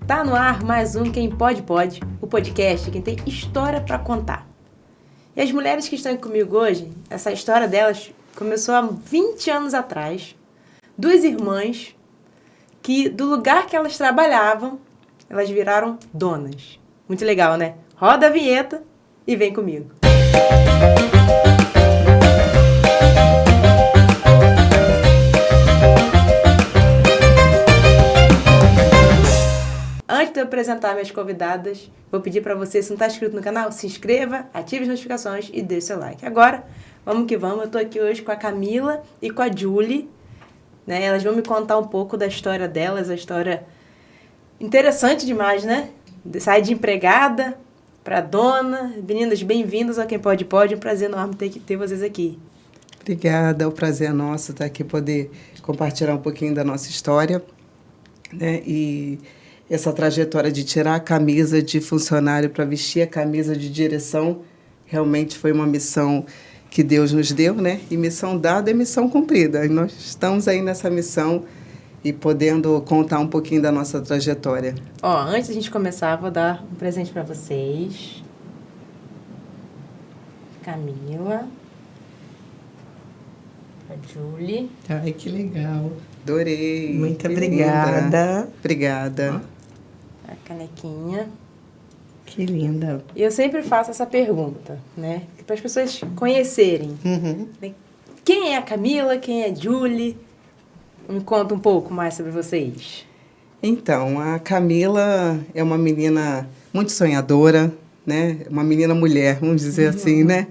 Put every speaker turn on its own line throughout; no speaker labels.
Tá no ar mais um Quem Pode Pode, o podcast quem tem história para contar. E as mulheres que estão aqui comigo hoje, essa história delas começou há 20 anos atrás. Duas irmãs que, do lugar que elas trabalhavam, elas viraram donas. Muito legal, né? Roda a vinheta e vem comigo. Antes de eu apresentar minhas convidadas, vou pedir para você, se não está inscrito no canal, se inscreva, ative as notificações e deixe seu like. Agora, vamos que vamos. Eu estou aqui hoje com a Camila e com a Julie, né? Elas vão me contar um pouco da história delas, a história interessante demais, né? Sai de empregada para dona. Meninas, bem-vindas ao Quem Pode Pode. É um prazer enorme ter vocês aqui.
Obrigada, o prazer é nosso estar aqui, poder compartilhar um pouquinho da nossa história, né? E essa trajetória de tirar a camisa de funcionário para vestir a camisa de direção realmente foi uma missão que Deus nos deu, né? E missão dada é missão cumprida. E nós estamos aí nessa missão e podendo contar um pouquinho da nossa trajetória.
Ó, antes da gente começar, vou dar um presente para vocês. Camila. A Julie.
Ai, que legal.
Adorei.
Muito obrigada.
Obrigada.
A canequinha.
Que linda.
E eu sempre faço essa pergunta, né? Para as pessoas conhecerem.
Uhum.
Quem é a Camila? Quem é a Julie? Me conta um pouco mais sobre vocês.
Então, a Camila é uma menina muito sonhadora, né? Uma menina mulher, vamos dizer assim, né?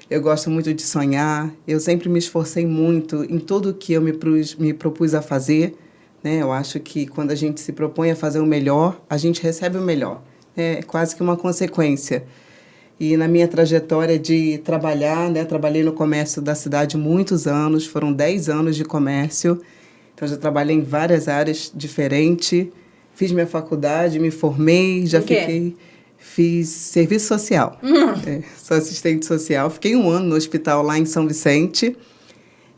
Eu gosto muito de sonhar. Eu sempre me esforcei muito em tudo que eu me propus a fazer, né? Eu acho que quando a gente se propõe a fazer o melhor, a gente recebe o melhor. É quase que uma consequência. E na minha trajetória de trabalhar, né? Trabalhei no comércio da cidade muitos anos, foram 10 anos de comércio. Então, já trabalhei em várias áreas diferentes. Fiz minha faculdade, me formei, já fiquei... Fiz serviço social. Sou assistente social. Fiquei 1 ano no hospital lá em São Vicente.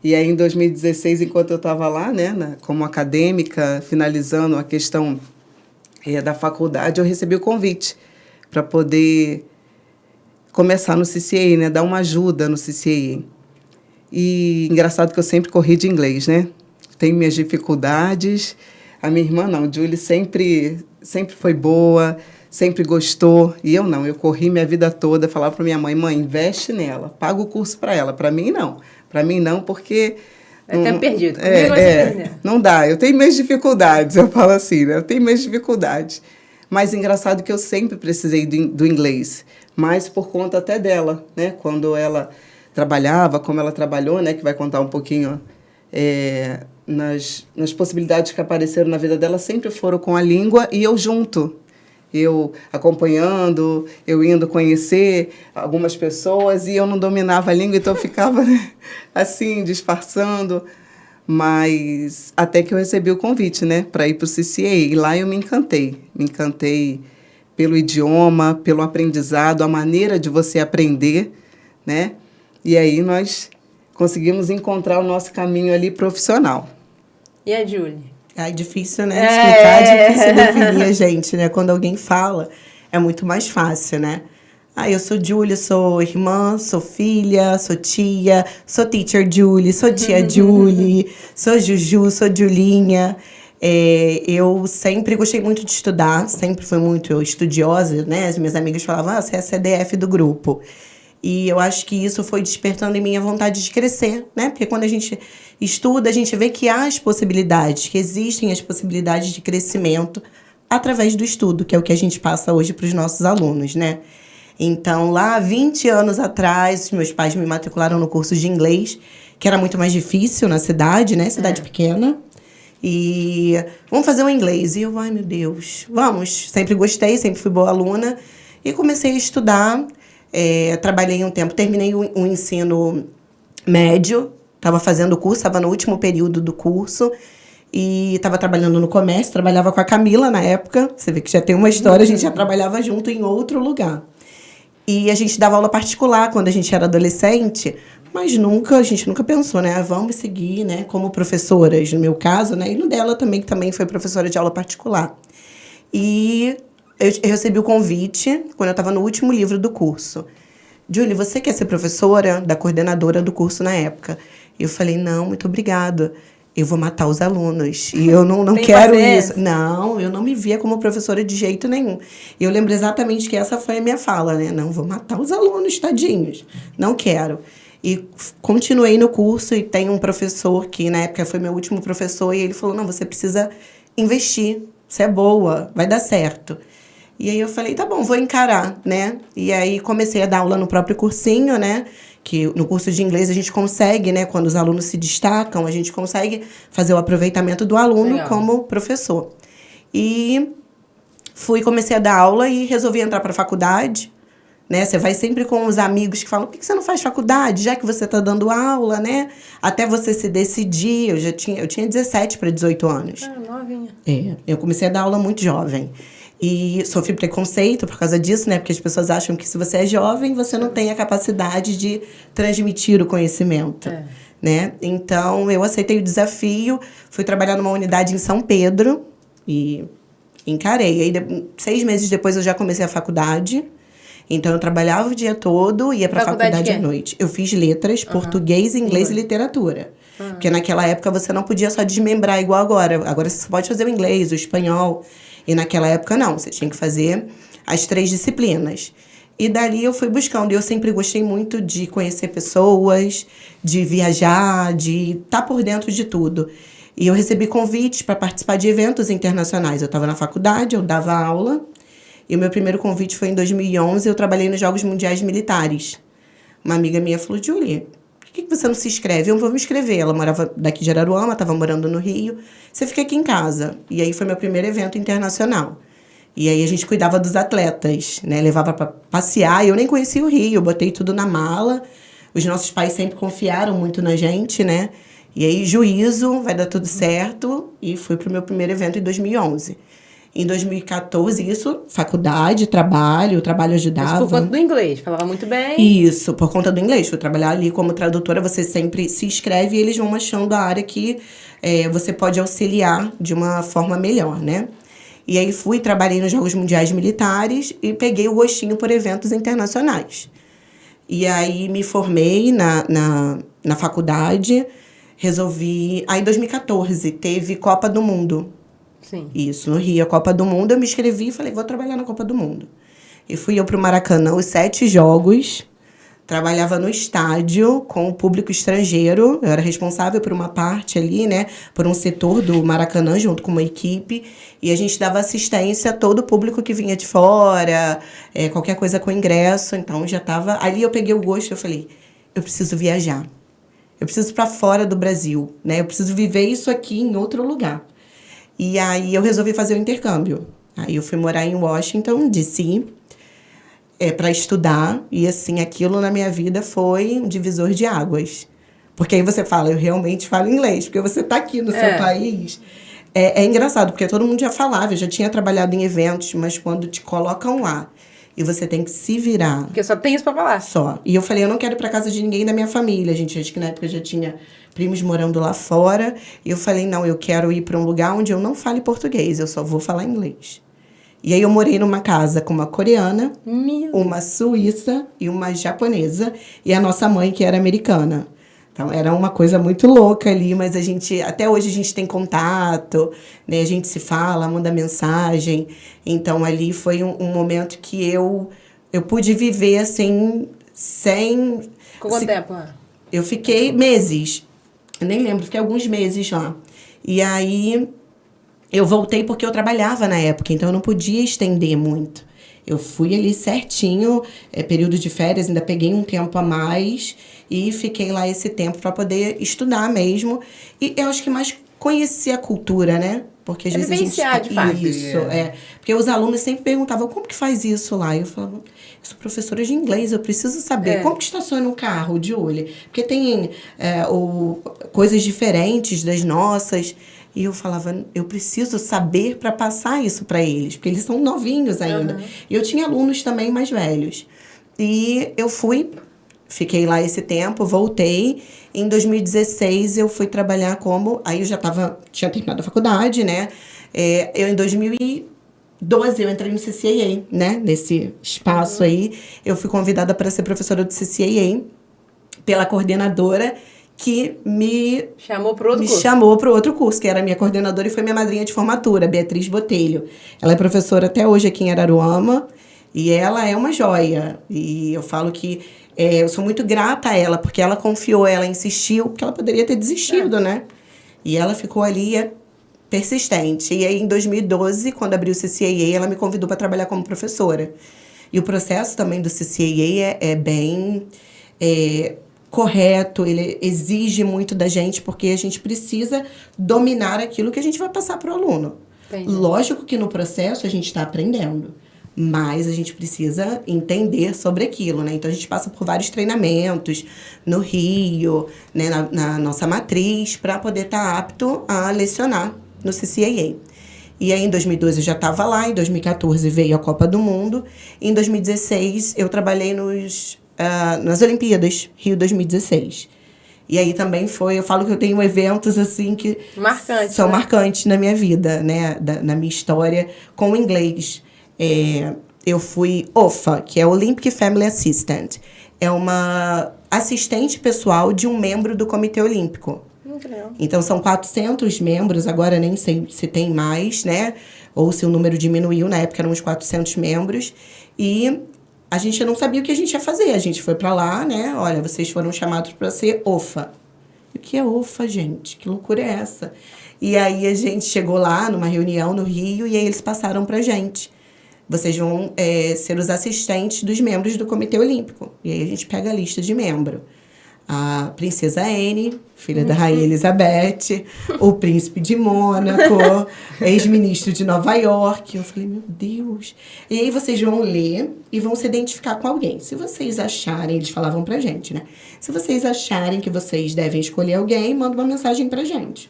E aí, em 2016, enquanto eu estava lá, né, como acadêmica, finalizando a questão da faculdade, eu recebi o convite para poder começar no CCA, né, dar uma ajuda no CCA. E engraçado que eu sempre corri de inglês, né? Tenho minhas dificuldades. A minha irmã não, Julie sempre foi boa, sempre gostou. E eu não, eu corri minha vida toda, falava para minha mãe, investe nela, paga o curso para ela. Para mim, não. Para mim, não, porque...
É tempo perdido.
Não dá, eu tenho minhas dificuldades, eu falo assim, né? Eu tenho minhas dificuldades. Mas engraçado que eu sempre precisei do inglês, mas por conta até dela, né? Quando ela trabalhava, como ela trabalhou, né? Que vai contar um pouquinho... nas possibilidades que apareceram na vida dela, sempre foram com a língua e eu junto. Eu acompanhando, eu indo conhecer algumas pessoas e eu não dominava a língua, então eu ficava, né, assim, disfarçando. Mas até que eu recebi o convite, né, para ir para o CCA. E lá eu me encantei. Me encantei pelo idioma, pelo aprendizado, a maneira de você aprender, né? E aí nós conseguimos encontrar o nosso caminho ali profissional.
E a Julie?
É difícil, né? Explicar, é difícil definir a gente, né? Quando alguém fala, é muito mais fácil, né? Eu sou Julie, sou irmã, sou filha, sou tia, sou teacher Julie, sou tia Julie, sou Juju, sou Julinha. Eu sempre gostei muito de estudar, sempre fui muito estudiosa, né? As minhas amigas falavam, você é a CDF do grupo. E eu acho que isso foi despertando em mim a vontade de crescer, né? Porque quando a gente estuda, a gente vê que há as possibilidades, que existem as possibilidades de crescimento através do estudo, que é o que a gente passa hoje para os nossos alunos, né? Então, lá, 20 anos atrás, meus pais me matricularam no curso de inglês, que era muito mais difícil na cidade, né? Cidade pequena. E vamos fazer um inglês. E eu, ai, meu Deus, vamos. Sempre gostei, sempre fui boa aluna. E comecei a estudar. Trabalhei um tempo, terminei o ensino médio, estava fazendo o curso, estava no último período do curso e estava trabalhando no comércio, trabalhava com a Camila na época, você vê que já tem uma história, a gente já trabalhava junto em outro lugar. E a gente dava aula particular quando a gente era adolescente, mas a gente nunca pensou, né, vamos seguir, né, como professoras, no meu caso, né, e no dela também, que também foi professora de aula particular. E eu recebi o convite quando eu estava no último livro do curso. Julie, você quer ser professora? Da coordenadora do curso na época. E eu falei, não, muito obrigada. Eu vou matar os alunos. E eu não quero isso. Não, eu não me via como professora de jeito nenhum. E eu lembro exatamente que essa foi a minha fala, né? Não, vou matar os alunos, tadinhos. Não quero. E continuei no curso e tem um professor que, na época, foi meu último professor. E ele falou, não, você precisa investir. Você é boa, vai dar certo. E aí eu falei, tá bom, vou encarar, né? E aí comecei a dar aula no próprio cursinho, né? Que no curso de inglês a gente consegue, né? Quando os alunos se destacam, a gente consegue fazer o aproveitamento do aluno Legal. Como professor. E comecei a dar aula e resolvi entrar para a faculdade, né? Você vai sempre com os amigos que falam, por que você não faz faculdade? Já que você está dando aula, né? Até você se decidir. Eu tinha 17 para 18 anos.
Novinha.
Eu comecei a dar aula muito jovem. E sofri preconceito por causa disso, né? Porque as pessoas acham que se você é jovem, você não tem a capacidade de transmitir o conhecimento, né? Então, eu aceitei o desafio, fui trabalhar numa unidade em São Pedro e encarei. Aí, 6 meses depois, eu já comecei a faculdade. Então, eu trabalhava o dia todo, ia para a faculdade à noite. Eu fiz letras, português, inglês e literatura. Porque naquela época, você não podia só desmembrar igual agora. Agora, você pode fazer o inglês, o espanhol. E naquela época, não. Você tinha que fazer as 3 disciplinas. E dali eu fui buscando. E eu sempre gostei muito de conhecer pessoas, de viajar, de estar por dentro de tudo. E eu recebi convites para participar de eventos internacionais. Eu estava na faculdade, eu dava aula. E o meu primeiro convite foi em 2011. Eu trabalhei nos Jogos Mundiais Militares. Uma amiga minha falou, Julie, por que você não se inscreve? Eu vou me inscrever. Ela morava daqui de Araruama, estava morando no Rio. Você fica aqui em casa. E aí foi meu primeiro evento internacional. E aí a gente cuidava dos atletas, né? Levava para passear. E eu nem conhecia o Rio. Eu botei tudo na mala. Os nossos pais sempre confiaram muito na gente, né? E aí, juízo, vai dar tudo certo. E fui pro meu primeiro evento em 2011. Em 2014, isso, faculdade, trabalho, o trabalho ajudava.
Isso por conta do inglês, falava muito bem.
Isso, por conta do inglês. Fui trabalhar ali como tradutora, você sempre se inscreve e eles vão achando a área que você pode auxiliar de uma forma melhor, né? E aí trabalhei nos Jogos Mundiais Militares e peguei o gostinho por eventos internacionais. E aí me formei na faculdade, resolvi... Aí em 2014 teve Copa do Mundo.
Sim.
Isso, no Rio, a Copa do Mundo. Eu me inscrevi e falei, vou trabalhar na Copa do Mundo. E fui eu pro Maracanã, os 7 jogos. Trabalhava no estádio com o público estrangeiro. Eu era responsável por uma parte ali, né? Por um setor do Maracanã, junto com uma equipe. E a gente dava assistência a todo o público que vinha de fora, qualquer coisa com ingresso. Então, já estava... Ali eu peguei o gosto, eu falei, eu preciso viajar. Eu preciso para fora do Brasil, né? Eu preciso viver isso aqui em outro lugar. E aí eu resolvi fazer o intercâmbio. Aí eu fui morar em Washington, D.C., para estudar. E assim, aquilo na minha vida foi um divisor de águas. Porque aí você fala, eu realmente falo inglês. Porque você está aqui no seu país. É engraçado, porque todo mundo já falava. Eu já tinha trabalhado em eventos, mas quando te colocam lá e você tem que se virar...
Porque só tem isso para falar.
Só. E eu falei, eu não quero ir para casa de ninguém da minha família. Gente, acho que na época já tinha... primos morando lá fora, e eu falei, não, eu quero ir para um lugar onde eu não fale português, eu só vou falar inglês. E aí eu morei numa casa com uma coreana, uma suíça e uma japonesa, e a nossa mãe, que era americana. Então, era uma coisa muito louca ali, mas até hoje a gente tem contato, né? A gente se fala, manda mensagem. Então, ali foi um momento que eu pude viver, assim, sem...
Quanto tempo?
Eu fiquei meses. Eu nem lembro, fiquei alguns meses lá. E aí, eu voltei porque eu trabalhava na época, então eu não podia estender muito. Eu fui ali certinho, período de férias, ainda peguei um tempo a mais e fiquei lá esse tempo para poder estudar mesmo. E eu acho que mais conhecer a cultura, né? Porque às vezes
vivenciar, de fato.
Isso, Porque os alunos sempre perguntavam, como que faz isso lá? Eu falava, eu sou professora de inglês, eu preciso saber. Como que estaciona um carro, Julie? Porque tem coisas diferentes das nossas. E eu falava, eu preciso saber para passar isso para eles, porque eles são novinhos ainda. E eu tinha alunos também mais velhos. E eu fiquei lá esse tempo, voltei. Em 2016, eu fui trabalhar aí eu já tinha terminado a faculdade, né? Em 2000 2012 eu entrei no CCAA, né? Nesse espaço aí, eu fui convidada para ser professora do CCAA pela coordenadora que me
chamou para outro curso.
chamou para outro curso, que era a minha coordenadora e foi minha madrinha de formatura, Beatriz Botelho. Ela é professora até hoje aqui em Araruama e ela é uma joia. E eu falo que eu sou muito grata a ela, porque ela confiou, ela insistiu, porque ela poderia ter desistido, né? E ela ficou ali persistente. E aí, em 2012, quando abriu o CCAA, ela me convidou para trabalhar como professora. E o processo também do CCAA é bem correto, ele exige muito da gente, porque a gente precisa dominar aquilo que a gente vai passar para o aluno.
Entendi.
Lógico que no processo a gente está aprendendo, mas a gente precisa entender sobre aquilo, né? Então, a gente passa por vários treinamentos no Rio, né, na nossa matriz, para poder estar apto a lecionar no CCAA. E aí, em 2012, eu já estava lá. Em 2014, veio a Copa do Mundo. Em 2016, eu trabalhei nas Olimpíadas, Rio 2016. E aí também eu falo que eu tenho eventos assim que
marcantes,
são
né?
marcantes na minha vida, né? Na minha história com o inglês. Eu fui OFA, que é Olympic Family Assistant. É uma assistente pessoal de um membro do Comitê Olímpico.
Legal.
Então, são 400 membros, agora nem sei se tem mais, né? Ou se o número diminuiu, na época eram uns 400 membros. E a gente não sabia o que a gente ia fazer. A gente foi pra lá, né? Olha, vocês foram chamados para ser OFA. O que é OFA, gente? Que loucura é essa? E aí, a gente chegou lá, numa reunião no Rio, e aí eles passaram pra gente. Vocês vão ser os assistentes dos membros do Comitê Olímpico. E aí, a gente pega a lista de membro. A princesa Anne, filha da rainha Elizabeth, o príncipe de Mônaco, ex-ministro de Nova York. Eu falei, meu Deus. E aí vocês vão ler e vão se identificar com alguém. Se vocês acharem, eles falavam pra gente, né? Se vocês acharem que vocês devem escolher alguém, manda uma mensagem pra gente.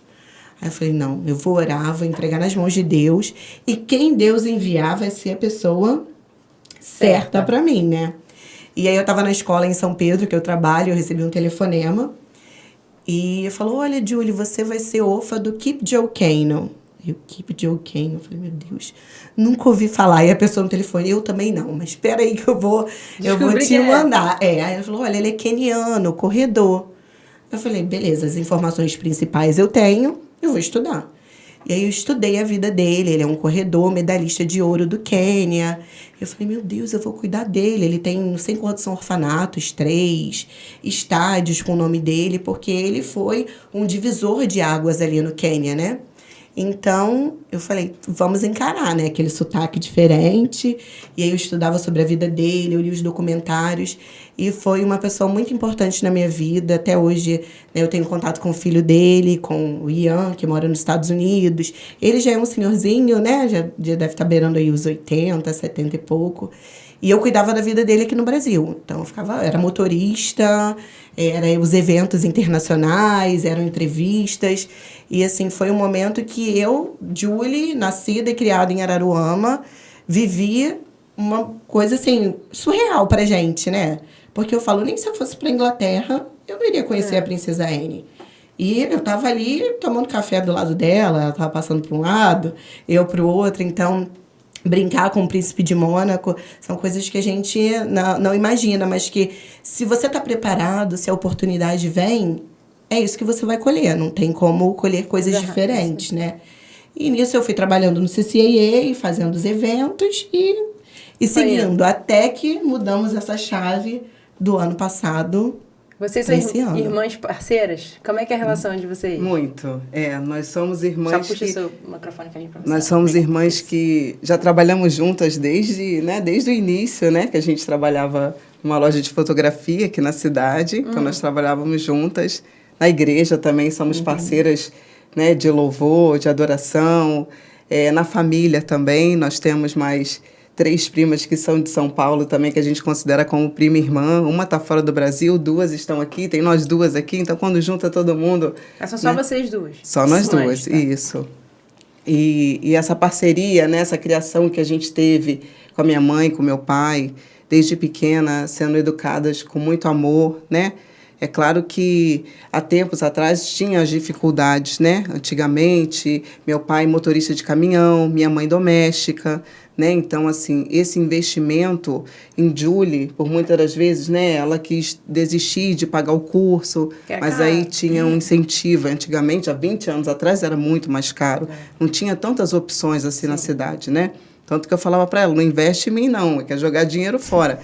Aí eu falei, não, eu vou orar, vou entregar nas mãos de Deus. E quem Deus enviar vai ser a pessoa certa pra mim, né? E aí eu tava na escola em São Pedro, que eu trabalho, eu recebi um telefonema. E falou, olha, Julie, você vai ser OFA do Keep Joe Cannon. E o Keep Joe Cannon, eu falei, meu Deus, nunca ouvi falar. E a pessoa no telefone, eu também não, mas espera aí que eu vou te mandar. Aí ela falou, olha, ele é keniano, corredor. Eu falei, beleza, as informações principais eu tenho, eu vou estudar. E aí eu estudei a vida dele, ele é um corredor, medalhista de ouro do Quênia. Eu falei, meu Deus, eu vou cuidar dele. Ele tem não sei quantos são orfanatos, 3 estádios com o nome dele, porque ele foi um divisor de águas ali no Quênia, né? Então, eu falei, vamos encarar, né? Aquele sotaque diferente. E aí eu estudava sobre a vida dele, eu li os documentários. E foi uma pessoa muito importante na minha vida. Até hoje, né, eu tenho contato com o filho dele, com o Ian, que mora nos Estados Unidos. Ele já é um senhorzinho, né? Já deve estar beirando aí os 80, 70 e pouco. E eu cuidava da vida dele aqui no Brasil. Então, era motorista, eram os eventos internacionais, eram entrevistas. E, assim, foi um momento que eu, Julie, nascida e criada em Araruama, vivi uma coisa, assim, surreal pra gente, né? Porque eu falo, nem se eu fosse pra Inglaterra, eu não iria conhecer a Princesa Anne. E eu tava ali tomando café do lado dela, ela tava passando para um lado, eu pro outro, então brincar com o príncipe de Mônaco são coisas que a gente não imagina, mas que se você tá preparado, se a oportunidade vem, é isso que você vai colher, não tem como colher coisas diferentes, né? E nisso eu fui trabalhando no CCAA, fazendo os eventos e seguindo, até que mudamos essa chave do ano passado.
Vocês são irmãs parceiras? Como é que é a relação de vocês?
Muito. Nós somos irmãs.
Só puxa o seu microfone que a gente pra você.
Nós somos irmãs que já trabalhamos juntas desde o início, né? Que a gente trabalhava numa loja de fotografia aqui na cidade. Então, nós trabalhávamos juntas. Na igreja também somos parceiras, né? De louvor, de adoração. Na família também, nós temos mais 3 primas que são de São Paulo também, que a gente considera como prima e irmã. Uma está fora do Brasil, 2 estão aqui, tem nós 2 aqui. Então, quando junta todo mundo...
São só vocês 2?
Só nós 2, tá. Isso. E essa parceria, né, essa criação que a gente teve com a minha mãe, com meu pai, desde pequena, sendo educadas com muito amor, né? É claro que há tempos atrás tinha as dificuldades, né? Antigamente, meu pai motorista de caminhão, minha mãe doméstica, né? Então, assim, esse investimento em Julie, por muitas das vezes, né? Ela quis desistir de pagar o curso, mas aí tinha um incentivo. Antigamente, há 20 anos atrás, era muito mais caro. Não tinha tantas opções assim na cidade, né? Tanto que eu falava para ela, não investe em mim não, quer jogar dinheiro fora.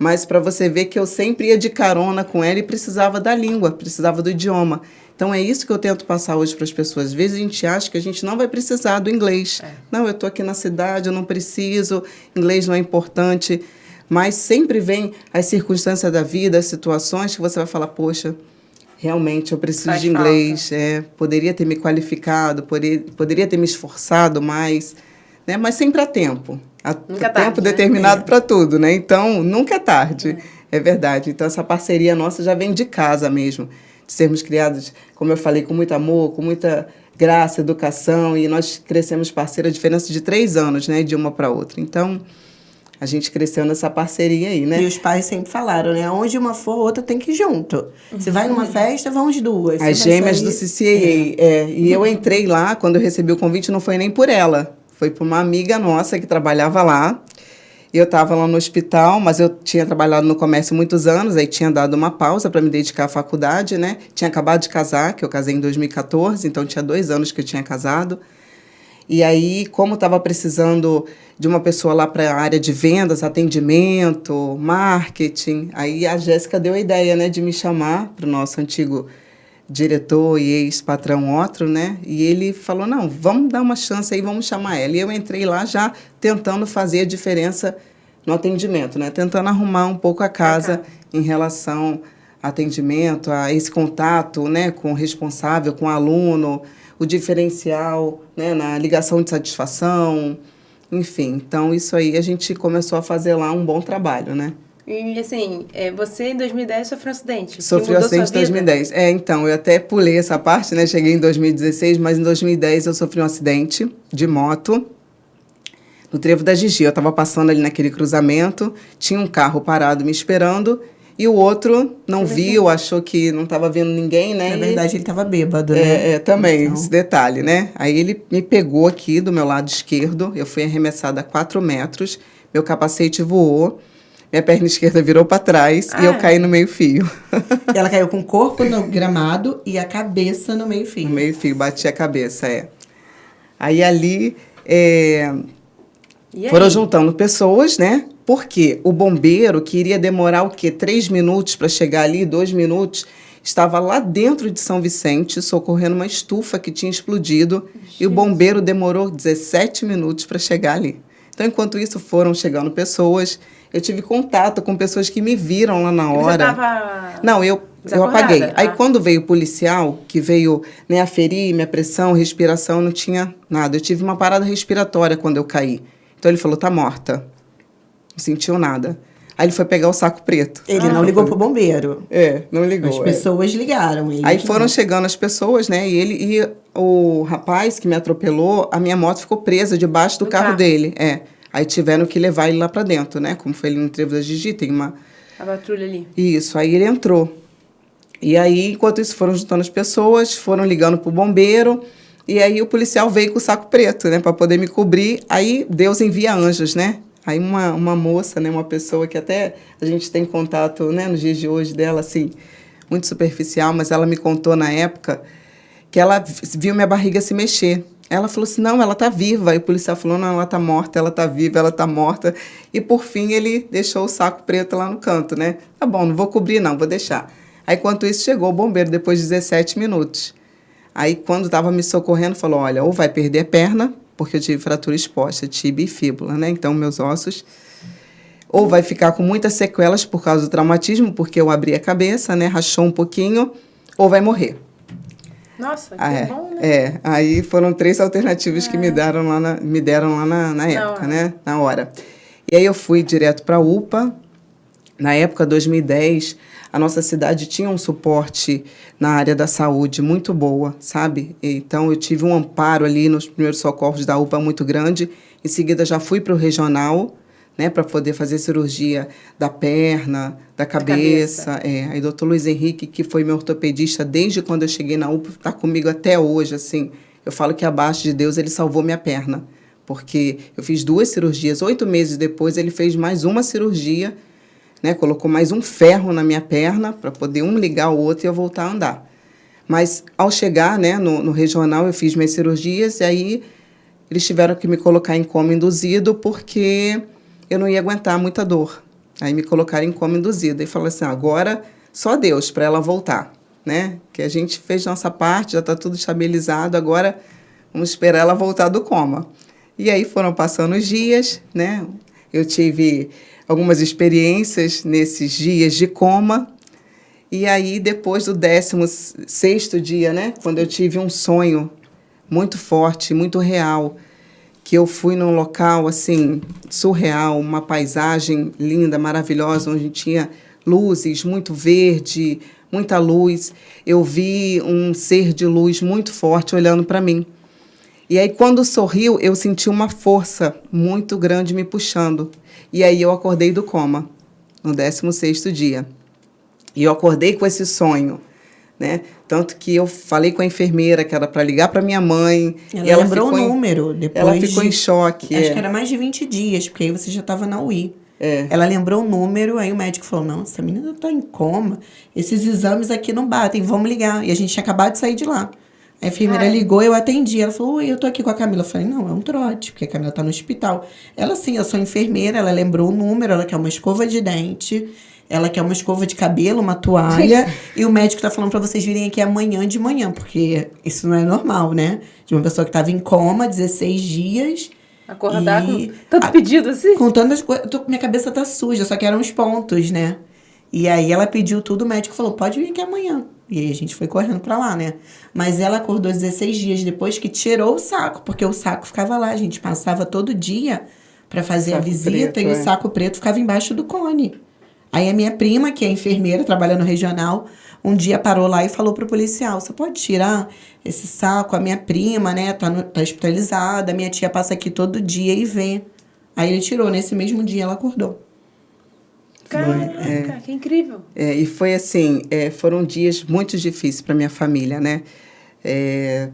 Mas para você ver que eu sempre ia de carona com ela e precisava da língua, precisava do idioma. Então, é isso que eu tento passar hoje para as pessoas. Às vezes a gente acha que a gente não vai precisar do inglês. Não, eu estou aqui na cidade, eu não preciso, inglês não é importante. Mas sempre vem as circunstâncias da vida, as situações que você vai falar, poxa, realmente eu preciso de inglês, poderia ter me qualificado, poderia ter me esforçado mais, né? Mas sempre há tempo. Há tempo determinado para tudo, né? Então, nunca é tarde. É verdade. Então, essa parceria nossa já vem de casa mesmo. De sermos criados, como eu falei, com muito amor, com muita graça, educação. E nós crescemos parceira, a diferença de 3 anos, né? De uma para outra. Então, a gente cresceu nessa parceria aí, né?
E os pais sempre falaram, né? Onde uma for, outra tem que ir junto. Se vai numa festa, vão as duas.
As gêmeas do CCAA. E eu entrei lá, quando eu recebi o convite, não foi nem por ela. Foi por uma amiga nossa que trabalhava lá. Eu estava lá no hospital, mas eu tinha trabalhado no comércio muitos anos, aí tinha dado uma pausa para me dedicar à faculdade, né? Tinha acabado de casar, que eu casei em 2014, então tinha 2 anos que eu tinha casado. E aí, como estava precisando de uma pessoa lá para a área de vendas, atendimento, marketing, aí a Jéssica deu a ideia, né, de me chamar para o nosso antigo diretor e ex-patrão Otro, né? E ele falou, não, vamos dar uma chance aí, vamos chamar ela. E eu entrei lá já tentando fazer a diferença no atendimento, né? Tentando arrumar um pouco a casa em relação ao atendimento, a esse contato, né, com o responsável, com o aluno, o diferencial, né, na ligação de satisfação, enfim. Então, isso aí a gente começou a fazer lá um bom trabalho, né?
E, assim, você em 2010 sofreu um acidente.
Sofri um acidente em 2010. Então, eu até pulei essa parte, né? Cheguei em 2016, mas em 2010 eu sofri um acidente de moto no Trevo da Gigi. Eu estava passando ali naquele cruzamento, tinha um carro parado me esperando e o outro não viu, achou que não estava vendo ninguém, né?
Na verdade, ele estava bêbado, né?
Também, então, esse detalhe, né? Aí ele me pegou aqui do meu lado esquerdo, eu fui arremessada a 4 metros, meu capacete voou, minha perna esquerda virou para trás e eu caí no meio-fio.
E ela caiu com o corpo no gramado e a cabeça no meio-fio.
No meio-fio, bati a cabeça, Aí ali foram juntando pessoas, né? Porque o bombeiro, que iria demorar o quê? 3 minutos para chegar ali, 2 minutos, estava lá dentro de São Vicente, socorrendo uma estufa que tinha explodido. E o bombeiro demorou 17 minutos para chegar ali. Então, enquanto isso, foram chegando pessoas. Eu tive contato com pessoas que me viram lá na hora.
Você estava...
Não, eu apaguei. Aí, quando veio o policial, que veio, né, aferir minha pressão, respiração, não tinha nada. Eu tive uma parada respiratória quando eu caí. Então, ele falou, tá morta. Não sentiu nada. Aí, ele foi pegar o saco preto.
Ele não ligou pro bombeiro.
Não ligou.
As pessoas ligaram.
Aí foram chegando as pessoas, né, e o rapaz que me atropelou, a minha moto ficou presa debaixo do carro dele. Aí tiveram que levar ele lá para dentro, né? Como foi ali no Trevo da Gigi, tem uma...
A patrulha ali.
Isso, aí ele entrou. E aí, enquanto isso, foram juntando as pessoas, foram ligando pro bombeiro, e aí o policial veio com o saco preto, né? Para poder me cobrir. Aí Deus envia anjos, né? Aí uma moça, né? Uma pessoa que até a gente tem contato, né? Nos dias de hoje dela, assim, muito superficial, mas ela me contou na época que ela viu minha barriga se mexer. Ela falou assim, não, ela tá viva. Aí o policial falou, não, ela tá morta, ela tá viva, ela tá morta. E, por fim, ele deixou o saco preto lá no canto, né? Tá bom, não vou cobrir, não, vou deixar. Aí, enquanto isso, chegou o bombeiro, depois de 17 minutos. Aí, quando estava me socorrendo, falou, olha, ou vai perder a perna, porque eu tive fratura exposta, tíbia e fíbula, né? Então, meus ossos... Ou vai ficar com muitas sequelas por causa do traumatismo, porque eu abri a cabeça, né? Rachou um pouquinho, ou vai morrer.
Nossa, que bom, né?
Aí foram 3 alternativas que me deram lá na época, né? Na hora. E aí eu fui direto para a UPA. Na época, 2010, a nossa cidade tinha um suporte na área da saúde muito boa, sabe? Então, eu tive um amparo ali nos primeiros socorros da UPA muito grande. Em seguida, já fui para o regional, né, para poder fazer cirurgia da perna, da cabeça. Aí doutor Luiz Henrique, que foi meu ortopedista desde quando eu cheguei na UPA, está comigo até hoje, assim. Eu falo que abaixo de Deus ele salvou minha perna, porque eu fiz 2 cirurgias, 8 meses depois ele fez mais uma cirurgia, né, colocou mais um ferro na minha perna para poder um ligar o outro e eu voltar a andar. Mas ao chegar, né, no regional eu fiz minhas cirurgias e aí eles tiveram que me colocar em coma induzido porque eu não ia aguentar muita dor. Aí me colocaram em coma induzido. E falaram assim, agora só Deus para ela voltar, né? Que a gente fez nossa parte, já está tudo estabilizado, agora vamos esperar ela voltar do coma. E aí foram passando os dias, né? Eu tive algumas experiências nesses dias de coma. E aí, depois do 16º dia, né? Quando eu tive um sonho muito forte, muito real, que eu fui num local, assim, surreal, uma paisagem linda, maravilhosa, onde tinha luzes, muito verde, muita luz. Eu vi um ser de luz muito forte olhando para mim. E aí, quando sorriu, eu senti uma força muito grande me puxando. E aí, eu acordei do coma, no 16º dia. E eu acordei com esse sonho, né? Tanto que eu falei com a enfermeira que era para ligar para minha mãe.
Ela lembrou o número. Depois
ela ficou em choque.
Acho que era mais de 20 dias, porque aí você já estava na UI.
É.
Ela lembrou o número, aí o médico falou, não, essa menina está em coma, esses exames aqui não batem, vamos ligar. E a gente tinha acabado de sair de lá. A enfermeira ligou, eu atendi. Ela falou, oi, eu tô aqui com a Camila. Eu falei, não, é um trote, porque a Camila tá no hospital. Ela, sim, eu sou enfermeira, ela lembrou o número, ela quer uma escova de dente, ela quer uma escova de cabelo, uma toalha, e o médico tá falando pra vocês virem aqui amanhã de manhã, porque isso não é normal, né? De uma pessoa que tava em coma, 16 dias...
Acordar com tanto pedido assim?
Com tantas coisas. Minha cabeça tá suja, só que eram os pontos, né? E aí ela pediu tudo, o médico falou, pode vir aqui amanhã. E aí a gente foi correndo pra lá, né? Mas ela acordou 16 dias depois que tirou o saco, porque o saco ficava lá. A gente passava todo dia pra fazer a visita preto, e o saco preto ficava embaixo do cone. Aí a minha prima, que é enfermeira, trabalha no regional, um dia parou lá e falou pro policial, você pode tirar esse saco? A minha prima, né, tá hospitalizada, a minha tia passa aqui todo dia e vê. Aí ele tirou, nesse mesmo dia ela acordou.
Caraca, que incrível.
E foi assim, foram dias muito difíceis para minha família, né?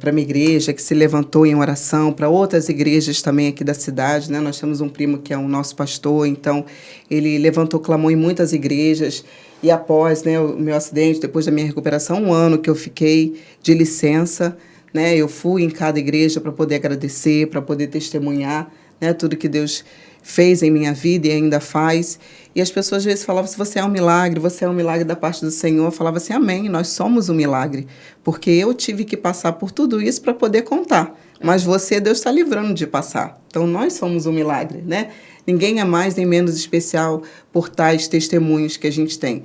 Para minha igreja, que se levantou em oração, para outras igrejas também aqui da cidade, né? Nós temos um primo que é o nosso pastor, então ele levantou clamor em muitas igrejas. E após, né, o meu acidente, depois da minha recuperação, 1 ano que eu fiquei de licença, né? Eu fui em cada igreja para poder agradecer, para poder testemunhar, né, tudo que Deus fez em minha vida e ainda faz. E as pessoas às vezes falavam, se você é um milagre da parte do Senhor. Eu falava assim, amém, nós somos um milagre. Porque eu tive que passar por tudo isso para poder contar. Mas você, Deus está livrando de passar. Então, nós somos um milagre, né? Ninguém é mais nem menos especial por tais testemunhos que a gente tem.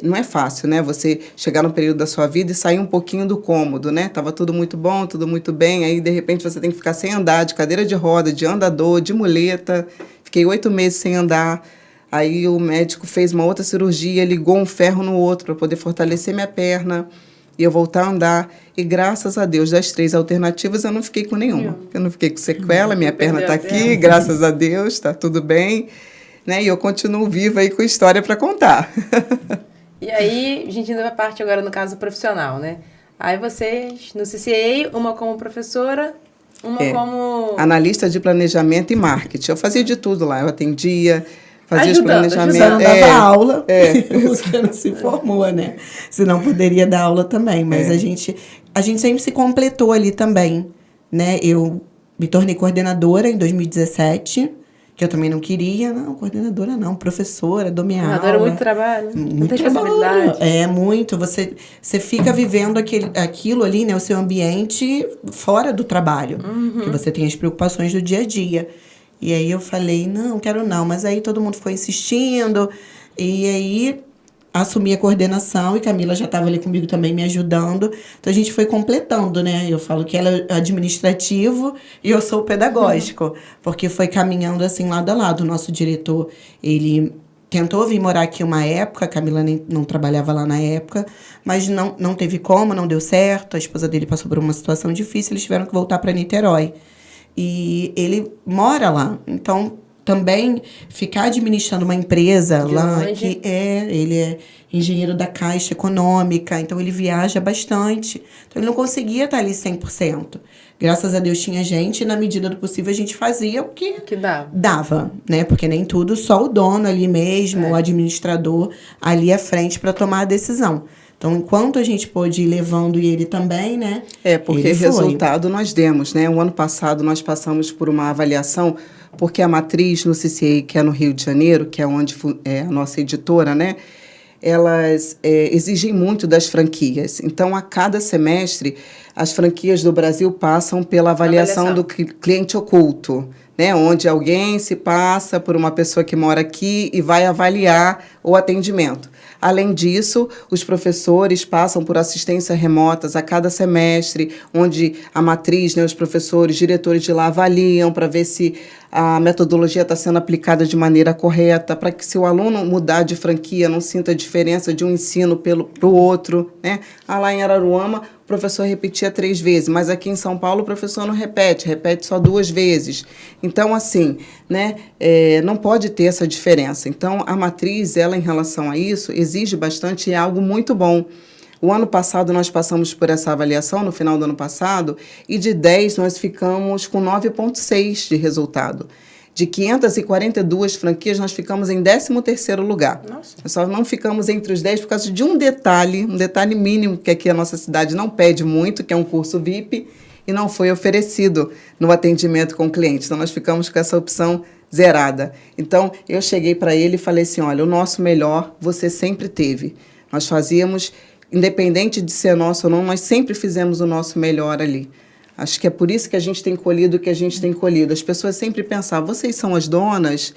Não é fácil, né? Você chegar num período da sua vida e sair um pouquinho do cômodo, né? Tava tudo muito bom, tudo muito bem. Aí, de repente, você tem que ficar sem andar, de cadeira de roda, de andador, de muleta. Fiquei 8 meses sem andar. Aí, o médico fez uma outra cirurgia, ligou um ferro no outro para poder fortalecer minha perna e eu voltar a andar. E graças a Deus, das 3 alternativas, eu não fiquei com nenhuma. Eu não fiquei com sequela, minha perna está aqui, graças a Deus, está tudo bem. Né? E eu continuo viva aí com história para contar.
E aí, a gente ainda vai parte agora no caso profissional, né? Aí vocês, no CCA, uma como professora, uma como...
analista de planejamento e marketing. Eu fazia de tudo lá, eu atendia... Fazia os planejamentos.
Só não dava aula, porque não se formou, né? Senão poderia dar aula também. Mas a gente sempre se completou ali também, né? Eu me tornei coordenadora em 2017, que eu também não queria. Não, coordenadora não, professora, dou minha aula.
Coordenadora é muito trabalho, muita responsabilidade.
Muito. Você fica vivendo aquilo ali, né? O seu ambiente fora do trabalho. Que você tem as preocupações do dia a dia. E aí eu falei, não quero não. Mas aí todo mundo foi insistindo. E aí assumi a coordenação e Camila já estava ali comigo também me ajudando. Então a gente foi completando, né? Eu falo que ela é administrativo e eu sou o pedagógico. Porque foi caminhando assim lado a lado. O nosso diretor, ele tentou vir morar aqui uma época. A Camila não trabalhava lá na época. Mas não teve como, não deu certo. A esposa dele passou por uma situação difícil. Eles tiveram que voltar para Niterói. E ele mora lá, então também ficar administrando uma empresa
De
lá,
longe.
ele é engenheiro da Caixa Econômica, então ele viaja bastante. Então ele não conseguia estar ali 100%. Graças a Deus tinha gente, e na medida do possível a gente fazia o que
Que dá.
dava, né? Porque nem tudo, só o dono ali mesmo, o administrador ali à frente para tomar a decisão. Então, enquanto a gente pôde ir levando e ele também, né?
Porque
ele foi.
resultado nós demos, né? O ano passado nós passamos por uma avaliação, porque a matriz no CCA, que é no Rio de Janeiro, que é onde é a nossa editora, né? Elas exigem muito das franquias. Então, a cada semestre, as franquias do Brasil passam pela avaliação do cliente oculto, né? Onde alguém se passa por uma pessoa que mora aqui e vai avaliar o atendimento. Além disso, os professores passam por assistência remotas a cada semestre, onde a matriz, né, os professores, diretores de lá avaliam para ver se a metodologia está sendo aplicada de maneira correta, para que se o aluno mudar de franquia, não sinta a diferença de um ensino para o outro, né? Lá em Araruama, o professor repetia 3 vezes, mas aqui em São Paulo o professor não repete só 2 vezes. Então, assim, né, não pode ter essa diferença. Então, a matriz, ela, em relação a isso, exige bastante e é algo muito bom. O ano passado nós passamos por essa avaliação, no final do ano passado, e de 10 nós ficamos com 9,6 de resultado. De 542 franquias, nós ficamos em 13º lugar.
Nossa.
Nós só não ficamos entre os 10 por causa de um detalhe mínimo, que aqui a nossa cidade não pede muito, que é um curso VIP, e não foi oferecido no atendimento com o cliente. Então, nós ficamos com essa opção zerada. Então, eu cheguei para ele e falei assim, olha, o nosso melhor você sempre teve. Nós fazíamos, independente de ser nosso ou não, nós sempre fizemos o nosso melhor ali. Acho que é por isso que a gente tem colhido o que a gente tem colhido. As pessoas sempre pensavam, vocês são as donas?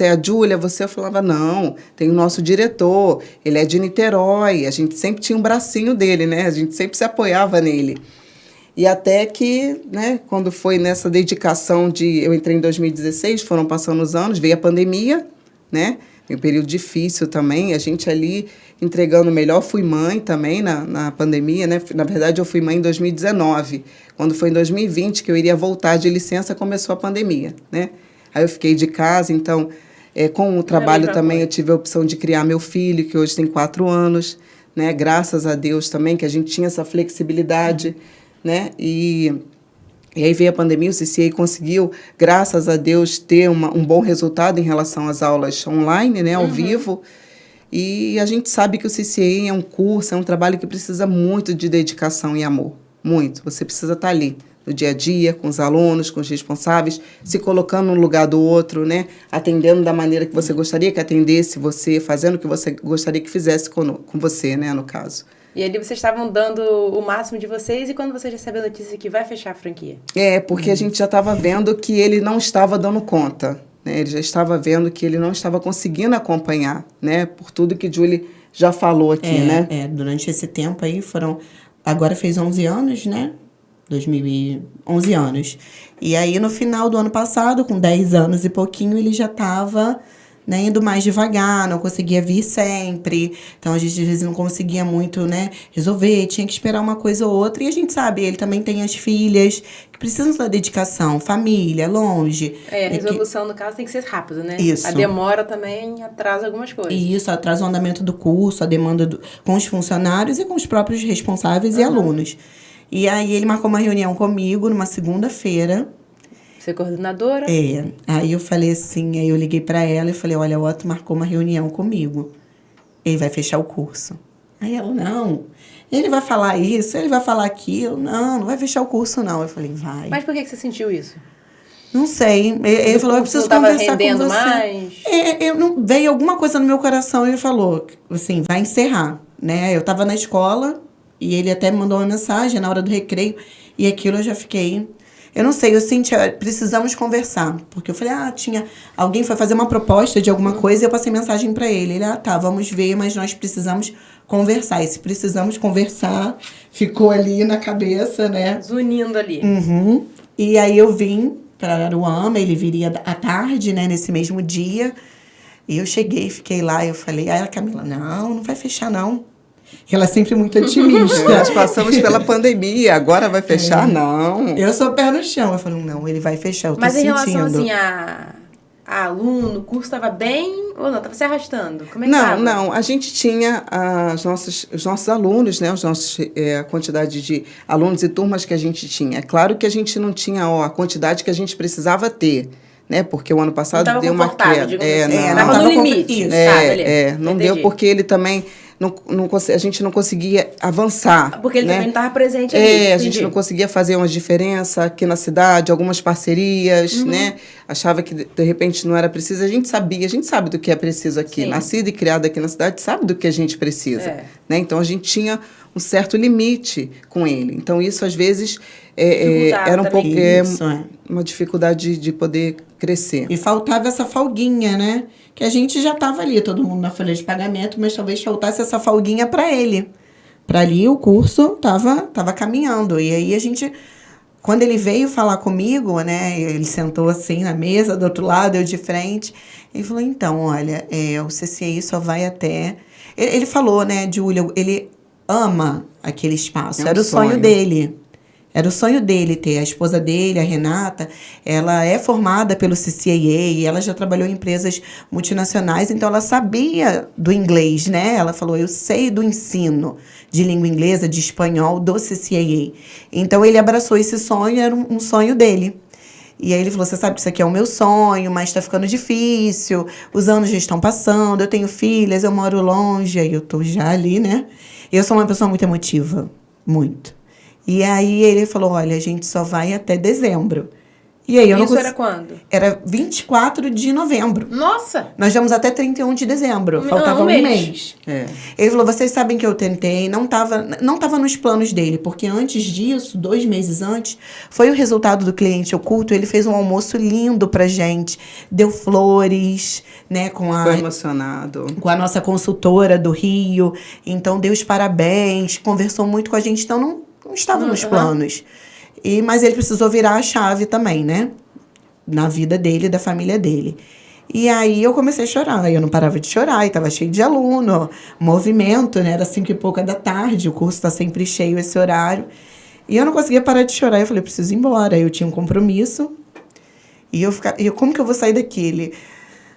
É a Júlia? Eu falava, não, tem o nosso diretor, ele é de Niterói, a gente sempre tinha um bracinho dele, né? A gente sempre se apoiava nele. E até que, né, quando foi nessa dedicação eu entrei em 2016, foram passando os anos, veio a pandemia, né? Foi um período difícil também, a gente ali entregando melhor. Fui mãe também na pandemia, né? Na verdade, eu fui mãe em 2019. Quando foi em 2020 que eu iria voltar de licença, começou a pandemia, né? Aí eu fiquei de casa, então, com o trabalho também eu tive a opção de criar meu filho, que hoje tem 4 anos, né? Graças a Deus também, que a gente tinha essa flexibilidade, né? E aí veio a pandemia, o CCA conseguiu, graças a Deus, ter um bom resultado em relação às aulas online, né, ao vivo. E a gente sabe que o CCA é um curso, é um trabalho que precisa muito de dedicação e amor. Muito. Você precisa estar ali, no dia a dia, com os alunos, com os responsáveis, se colocando no lugar do outro, né, atendendo da maneira que você gostaria que atendesse você, fazendo o que você gostaria que fizesse com você, né, no caso.
E ali vocês estavam dando o máximo de vocês, e quando vocês recebem a notícia que vai fechar a franquia?
Porque a gente já estava vendo que ele não estava dando conta, né? Ele já estava vendo que ele não estava conseguindo acompanhar, né? Por tudo que Julie já falou aqui, né?
Durante esse tempo aí agora fez 11 anos, né? 11 anos. E aí, no final do ano passado, com 10 anos e pouquinho, ele já estava, né, indo mais devagar, não conseguia vir sempre. Então, a gente, às vezes, não conseguia muito, né, resolver, tinha que esperar uma coisa ou outra. E a gente sabe, ele também tem as filhas que precisam da dedicação, família, longe.
A resolução, no caso, tem que ser rápida, né?
Isso.
A demora também atrasa algumas coisas.
Isso, atrasa o andamento do curso, a demanda com os funcionários e com os próprios responsáveis e alunos. E aí, ele marcou uma reunião comigo numa segunda-feira.
Você é coordenadora?
Aí eu falei assim, aí eu liguei pra ela e falei, olha, o Otto marcou uma reunião comigo. Ele vai fechar o curso. Aí ela, não, ele vai falar isso, ele vai falar aquilo. Não vai fechar o curso, não. Eu falei, vai.
Mas por que você sentiu isso?
Não sei. Ele falou, eu preciso conversar com você.
Mais?
Veio alguma coisa no meu coração e ele falou, assim, vai encerrar, né? Eu tava na escola e ele até me mandou uma mensagem na hora do recreio e aquilo eu já fiquei... Eu não sei, eu senti, precisamos conversar. Porque eu falei, alguém foi fazer uma proposta de alguma coisa e eu passei mensagem pra ele. Ele, tá, vamos ver, mas nós precisamos conversar. E se precisamos conversar, ficou ali na cabeça, né?
Zunindo ali.
E aí eu vim pra Araruama, ele viria à tarde, né, nesse mesmo dia. E eu cheguei, fiquei lá, eu falei, Camila, não vai fechar, não. Que ela é sempre muito otimista.
Nós passamos pela pandemia, agora vai fechar? Não.
Eu sou pé no chão. Eu falo, não, ele vai fechar, eu tô
Mas em
sentindo.
relação, assim, a aluno, o curso estava bem ou não? Estava se arrastando? Como é que
Não,
tava?
não. A gente tinha os nossos alunos, né? A quantidade de alunos e turmas que a gente tinha. É claro que a gente não tinha a quantidade que a gente precisava ter, né? Porque o ano passado
Não
deu uma
confortável,
queda.
digamos assim.
Não,
Tava no
tava
limite.
isso.
Beleza.
não
Entendi.
deu porque ele também a gente não conseguia avançar.
Porque ele
né?
também não estava presente ali.
A gente
Entendi.
não conseguia fazer uma diferença aqui na cidade, algumas parcerias, né? Achava que de repente não era preciso. A gente sabe do que é preciso aqui.
Sim.
Nascida e criada aqui na cidade, sabe do que a gente precisa.
É.
Né? Então a gente tinha um certo limite com ele. Então isso às vezes
Dificultava
era um
também.
pouco
Isso, é.
uma dificuldade de poder crescer.
E faltava essa folguinha, né? Que a gente já estava ali, todo mundo na folha de pagamento, mas talvez faltasse essa folguinha para ele. Para ali o curso tava caminhando. E aí a gente, quando ele veio falar comigo, né? Ele sentou assim na mesa, do outro lado, eu de frente. Ele falou, então, olha, o CCI só vai até... Ele falou, né, Júlia, ele ama aquele espaço.
É um
Era o sonho
sonho.
dele. Era o sonho dele ter. A esposa dele, a Renata, ela é formada pelo CCAA, ela já trabalhou em empresas multinacionais, então ela sabia do inglês, né? Ela falou, eu sei do ensino de língua inglesa, de espanhol, do CCAA. Então ele abraçou esse sonho, era um sonho dele. E aí ele falou, você sabe que isso aqui é o meu sonho, mas está ficando difícil, os anos já estão passando, eu tenho filhas, eu moro longe, aí eu tô já ali, né? Eu sou uma pessoa muito emotiva, muito. E aí ele falou, olha, a gente só vai até dezembro. E aí eu não
Isso
consegui...
era quando?
Era 24 de novembro.
Nossa!
Nós vamos até 31 de dezembro. Faltava um mês. Ele falou, vocês sabem que eu tentei, não tava nos planos dele, porque antes disso, 2 meses antes, foi o resultado do cliente oculto, ele fez um almoço lindo pra gente, deu flores, né,
Ficou emocionado.
com a nossa consultora do Rio, então deu os parabéns, conversou muito com a gente, então não estava nos planos. Mas ele precisou virar a chave também, né? Na vida dele e da família dele. E aí eu comecei a chorar. Eu não parava de chorar, e estava cheio de aluno, movimento, né? Era 5 e pouca da tarde, o curso está sempre cheio esse horário. E eu não conseguia parar de chorar. Eu falei, preciso ir embora. Aí eu tinha um compromisso. E como que eu vou sair daquele?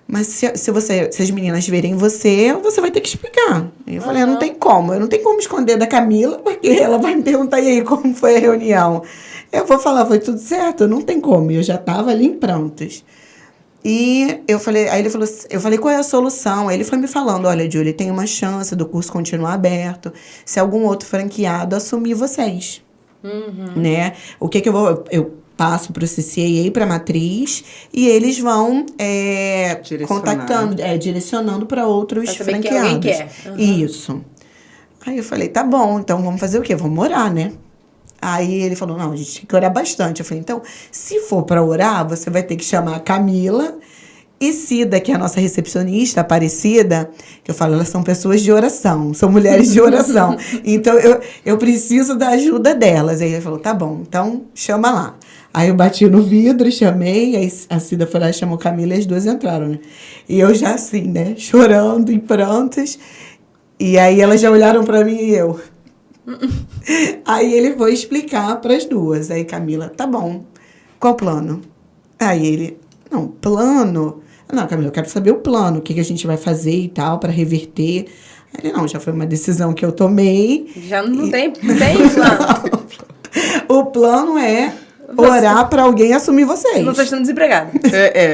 Mas se as meninas verem você vai ter que explicar. E eu falei, não tem como. Eu não tenho como esconder da Camila, porque ela vai me perguntar, e aí, como foi a reunião? Eu vou falar, foi tudo certo? Não tem como. Eu já estava ali em prantos. E eu falei, aí ele falou, eu falei, qual é a solução? Aí ele foi me falando, olha, Júlia, tem uma chance do curso continuar aberto, se algum outro franqueado assumir vocês. Né? O que eu vou... Eu passo para o CCAA, para a matriz, e eles vão direcionando para outros
Pra saber que
franqueados.
alguém quer.
Isso. Aí eu falei, tá bom, então vamos fazer o quê? Vamos orar, né? Aí ele falou, não, a gente tem que orar bastante. Eu falei, então, se for para orar, você vai ter que chamar a Camila e Cida, que é a nossa recepcionista, Aparecida, que eu falo, elas são pessoas de oração, são mulheres de oração. Então, eu preciso da ajuda delas. Aí ele falou, tá bom, então chama lá. Aí eu bati no vidro, chamei, aí a Cida foi lá e chamou a Camila e as duas entraram, né? E eu já assim, né, chorando em prantos. E aí elas já olharam para mim e eu... Aí ele foi explicar para as duas. Aí Camila, tá bom, qual o plano? Aí ele, não, plano? Não, Camila, eu quero saber o plano, o que a gente vai fazer e tal, para reverter. Aí ele, não, já foi uma decisão que eu tomei.
Já não tem plano.
O plano é orar para alguém assumir vocês.
Não estão desempregados.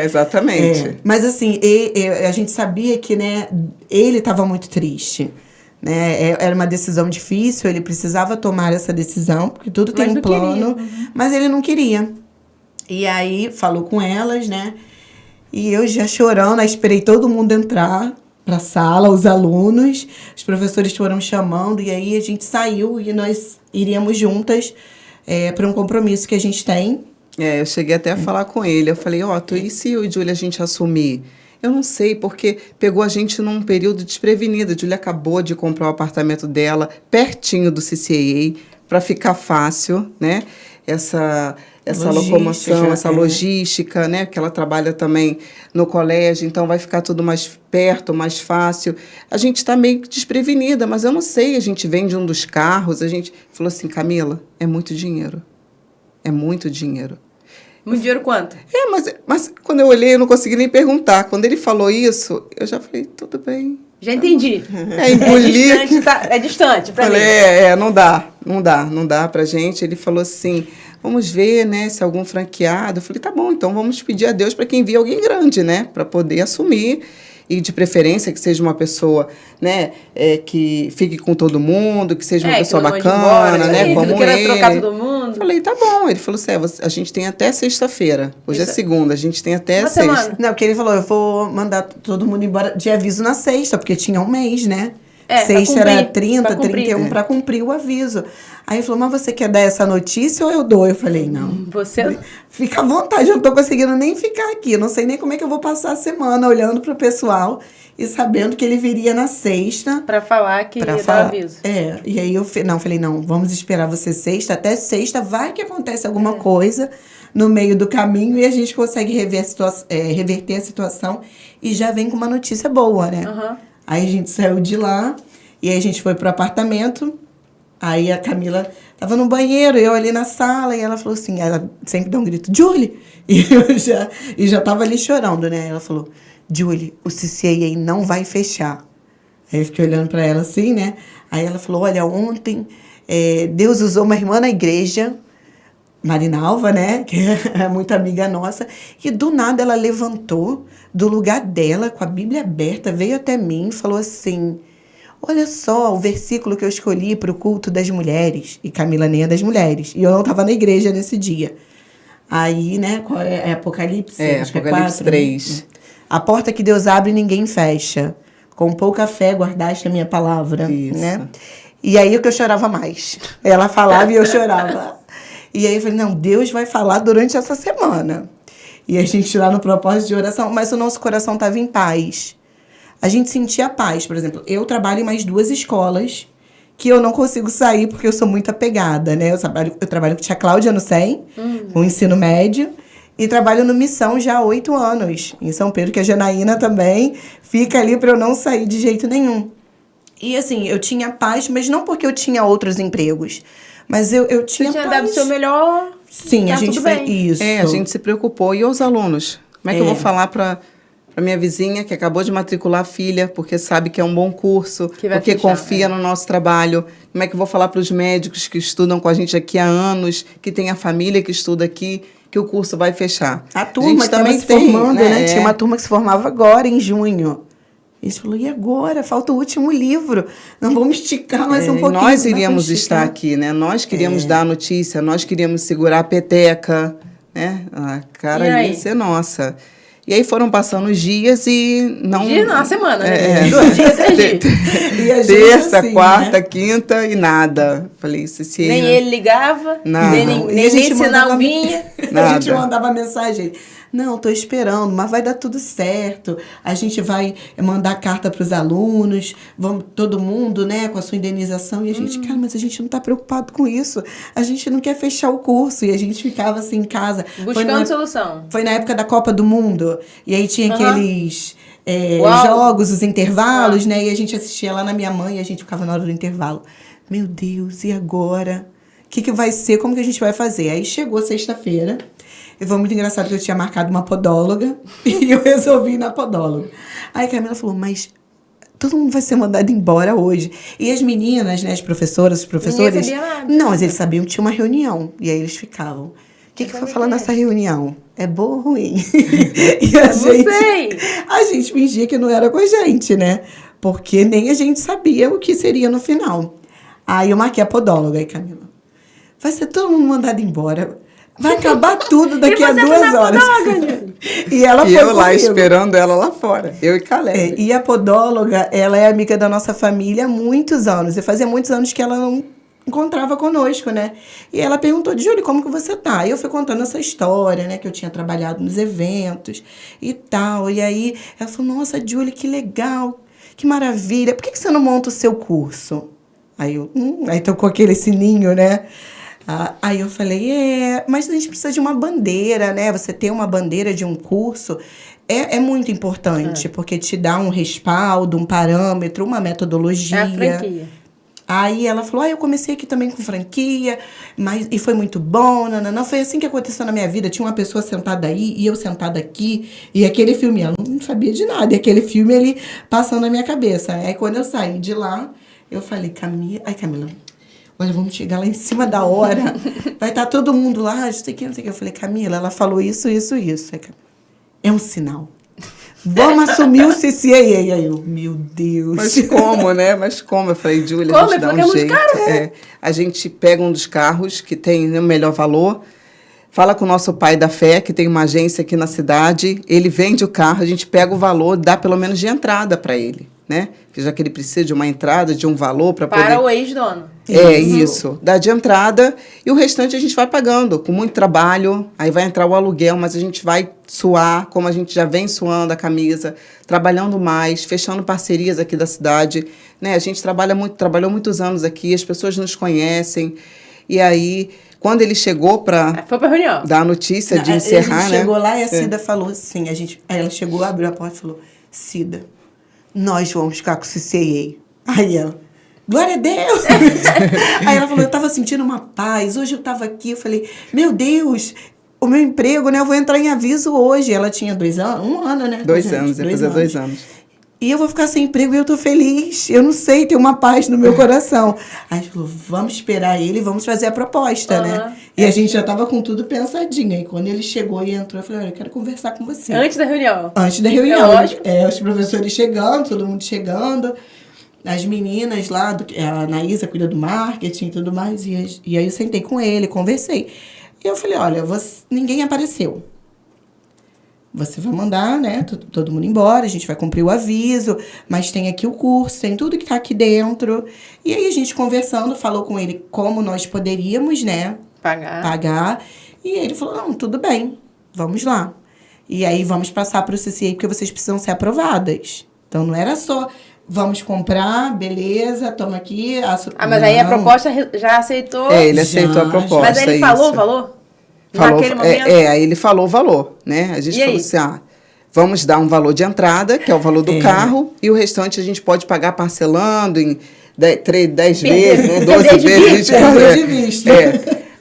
Exatamente.
Mas assim, a gente sabia que, né, ele estava muito triste. Né? Era uma decisão difícil, ele precisava tomar essa decisão, porque tudo tem um plano, mas ele não queria. E aí, falou com elas, né? E eu já chorando, aí esperei todo mundo entrar para a sala, os alunos, os professores foram chamando, e aí a gente saiu e nós iríamos juntas para um compromisso que a gente tem.
Eu cheguei até a falar com ele, eu falei, e se o Júlia a gente assumir? Eu não sei, porque pegou a gente num período desprevenido. A Júlia acabou de comprar o apartamento dela, pertinho do CCAA, para ficar fácil, né? essa
Logística,
locomoção, essa
é.
logística, né? Que ela trabalha também no colégio, então vai ficar tudo mais perto, mais fácil. A gente está meio que desprevenida, mas eu não sei, a gente vende um dos carros, a gente falou assim, Camila, é muito dinheiro. É muito dinheiro.
Muito dinheiro quanto?
Mas quando eu olhei, eu não consegui nem perguntar. Quando ele falou isso, eu já falei, tudo bem.
Já entendi.
Engoli.
É distante pra
Falei,
mim.
não dá pra gente. Ele falou assim, vamos ver, né, se algum franqueado. Eu falei, tá bom, então vamos pedir a Deus para que envie alguém grande, né, para poder assumir. E de preferência que seja uma pessoa, né, que fique com todo mundo, que seja uma pessoa
que não mande
bacana,
embora,
né,
que
como
não queira
ele.
trocar todo mundo.
Falei, tá bom. Ele falou assim, a gente tem até sexta-feira. Hoje é segunda, a gente tem até
Uma
sexta.
semana.
Não, porque ele falou, eu vou mandar todo mundo embora de aviso na sexta, porque tinha um mês, né? Sexta
pra
era
cumprir,
30,
pra cumprir.
31, pra cumprir o aviso. Aí ele falou, mas você quer dar essa notícia ou eu dou? Eu falei, não.
Você...
Fica à vontade, eu não tô conseguindo nem ficar aqui. Não sei nem como é que eu vou passar a semana olhando pro pessoal e sabendo que ele viria na sexta.
Pra falar que
Pra
dá
falar.
aviso.
E aí eu falei, não, vamos esperar você sexta, até sexta, vai que acontece alguma coisa no meio do caminho e a gente consegue reverter a situação e já vem com uma notícia boa, né?
Uhum.
Aí a gente saiu de lá e aí a gente foi pro apartamento. Aí a Camila tava no banheiro, eu ali na sala, e ela falou assim, ela sempre dá um grito, Julie! E eu já tava ali chorando, né? Ela falou, Julie, o CCAA não vai fechar. Aí eu fiquei olhando pra ela assim, né? Aí ela falou, olha, ontem Deus usou uma irmã na igreja, Marinalva, né? Que é muito amiga nossa. E do nada ela levantou do lugar dela, com a Bíblia aberta, veio até mim e falou assim, olha só o versículo que eu escolhi para o culto das mulheres. E Camila nem é das mulheres. E eu não estava na igreja nesse dia. Aí, né? Qual é Apocalipse? Acho que
Apocalipse
4,
3.
Né? A porta que Deus abre, ninguém fecha. Com pouca fé guardaste a minha palavra.
Isso.
Né? E aí que eu chorava mais. Ela falava e eu chorava. E aí eu falei, não, Deus vai falar durante essa semana. E a gente lá no propósito de oração, mas o nosso coração estava em paz. A gente sentia paz. Por exemplo, eu trabalho em mais 2 escolas que eu não consigo sair porque eu sou muito apegada, né? Eu trabalho com a tia Cláudia no SEM, no ensino médio, e trabalho no Missão já há 8 anos, em São Pedro, que a Janaína também fica ali para eu não sair de jeito nenhum. E assim, eu tinha paz, mas não porque eu tinha outros empregos, mas eu tinha
Você tinha
paz.
dado o seu melhor.
Sim,
tá
a gente
tudo
fez
bem.
isso.
A gente se preocupou. E os alunos? Como é que eu vou falar para minha vizinha que acabou de matricular a filha, porque sabe que é um bom curso,
Que vai
porque
fechar,
confia no nosso trabalho? Como é que eu vou falar para os médicos que estudam com a gente aqui há anos, que tem a família que estuda aqui, que o curso vai fechar?
A turma que estava se formando, né? Tinha uma turma que se formava agora, em junho. Eles falaram, e agora? Falta o último livro. Não vamos esticar mais um pouquinho.
Nós iríamos estar aqui, né? Nós queríamos dar a notícia, nós queríamos segurar a peteca, né? A cara ali ia ser nossa. E aí foram passando os dias e não...
Dia não, a semana, né? 2 dias, 3 dias.
Terça,
assim,
quarta,
né?
quinta e nada. Falei, Cecília...
Nem ele ligava,
Nada.
nem sinal vinha.
A gente mandava mensagem. Não, tô esperando, mas vai dar tudo certo. A gente vai mandar carta para os alunos, vamos todo mundo, né, com a sua indenização. E a gente, cara, mas a gente não tá preocupado com isso. A gente não quer fechar o curso. E a gente ficava assim em casa.
Buscando solução.
Foi na época da Copa do Mundo. E aí tinha aqueles jogos, os intervalos, né? E a gente assistia lá na minha mãe e a gente ficava na hora do intervalo. Meu Deus, e agora? O que vai ser? Como que a gente vai fazer? Aí chegou sexta-feira. E foi muito engraçado que eu tinha marcado uma podóloga e eu resolvi ir na podóloga. Aí a Camila falou, mas todo mundo vai ser mandado embora hoje. E as meninas, né, as professoras, os professores...
Ninguém sabia nada.
Não, mas eles sabiam que tinha uma reunião. E aí eles ficavam... O que vai falar nessa reunião? É boa ou ruim? E a gente fingia que não era com a gente, né? Porque nem a gente sabia o que seria no final. Aí eu marquei a podóloga. Aí, Camila, vai ser todo mundo mandado embora. Vai acabar tudo daqui a 2 horas. E ela foi
eu lá
comigo.
esperando ela lá fora. Eu e Caleb.
E a podóloga, ela é amiga da nossa família há muitos anos. E fazia muitos anos que ela não encontrava conosco, né? E ela perguntou, Júlia, como que você tá? E eu fui contando essa história, né? Que eu tinha trabalhado nos eventos e tal. E aí ela falou, nossa, Júlia, que legal, que maravilha. Por que você não monta o seu curso? Aí eu, aí tocou aquele sininho, né? Aí eu falei, mas a gente precisa de uma bandeira, né? Você ter uma bandeira de um curso é muito importante, porque te dá um respaldo, um parâmetro, uma metodologia.
É a franquia.
Aí ela falou, eu comecei aqui também com franquia, e foi muito bom, não. Foi assim que aconteceu na minha vida. Tinha uma pessoa sentada aí e eu sentada aqui, e aquele filme, ela não sabia de nada, e aquele filme ali passando na minha cabeça. Aí quando eu saí de lá, eu falei, Camila, olha, vamos chegar lá em cima da hora, vai estar todo mundo lá, não sei o que. Eu falei, Camila, ela falou isso. É um sinal. Vamos assumir o CCAA. Aí eu, meu Deus.
Mas como, né? Eu falei, Júlia, a gente dá um jeito. A gente pega um dos carros que tem o melhor valor, fala com o nosso pai da fé, que tem uma agência aqui na cidade, ele vende o carro, a gente pega o valor, dá pelo menos de entrada para ele, né? Já que ele precisa de uma entrada, de um valor para poder...
Para o ex-dono.
Isso. Dá de entrada e o restante a gente vai pagando, com muito trabalho. Aí vai entrar o aluguel, mas a gente vai suar, como a gente já vem suando a camisa, trabalhando mais, fechando parcerias aqui da cidade. Né? A gente trabalhou muitos anos aqui, as pessoas nos conhecem. E aí, quando ele chegou para dar a notícia de encerrar...
A gente chegou lá e a Cida falou assim, aí ela chegou, abriu a porta e falou, Cida, nós vamos ficar com o CCAA. Aí ela... Glória a Deus! Aí ela falou, eu tava sentindo uma paz, hoje eu tava aqui, eu falei, meu Deus, o meu emprego, né, eu vou entrar em aviso hoje. Ela tinha 2 anos, 1 ano, né?
2 anos, ia fazer 2 anos.
E eu vou ficar sem emprego e eu tô feliz, eu não sei, tem uma paz no meu coração. Aí ela falou, vamos esperar ele, vamos fazer a proposta, né? E a gente já tava com tudo pensadinho. Aí quando ele chegou e entrou, eu falei, olha, eu quero conversar com você.
Antes da reunião?
Antes da reunião.
Lógico.
Os professores chegando, todo mundo chegando. As meninas lá, a Anaísa cuida do marketing e tudo mais. E aí eu sentei com ele, conversei. E eu falei, olha, ninguém apareceu. Você vai mandar, né, todo mundo embora, a gente vai cumprir o aviso, mas tem aqui o curso, tem tudo que tá aqui dentro. E aí a gente conversando, falou com ele como nós poderíamos, né, pagar. E ele falou, não, tudo bem, vamos lá. E aí vamos passar para o CCA, porque vocês precisam ser aprovadas. Então não era só... Vamos comprar, beleza, toma aqui.
Mas aí a proposta já aceitou?
Ele aceitou a proposta.
Mas aí ele falou o valor? Naquele momento?
Aí ele falou o valor, né? A gente falou assim, vamos dar um valor de entrada, que é o valor do carro, e o restante a gente pode pagar parcelando em 10 vezes, né? 12 vezes.
De vista.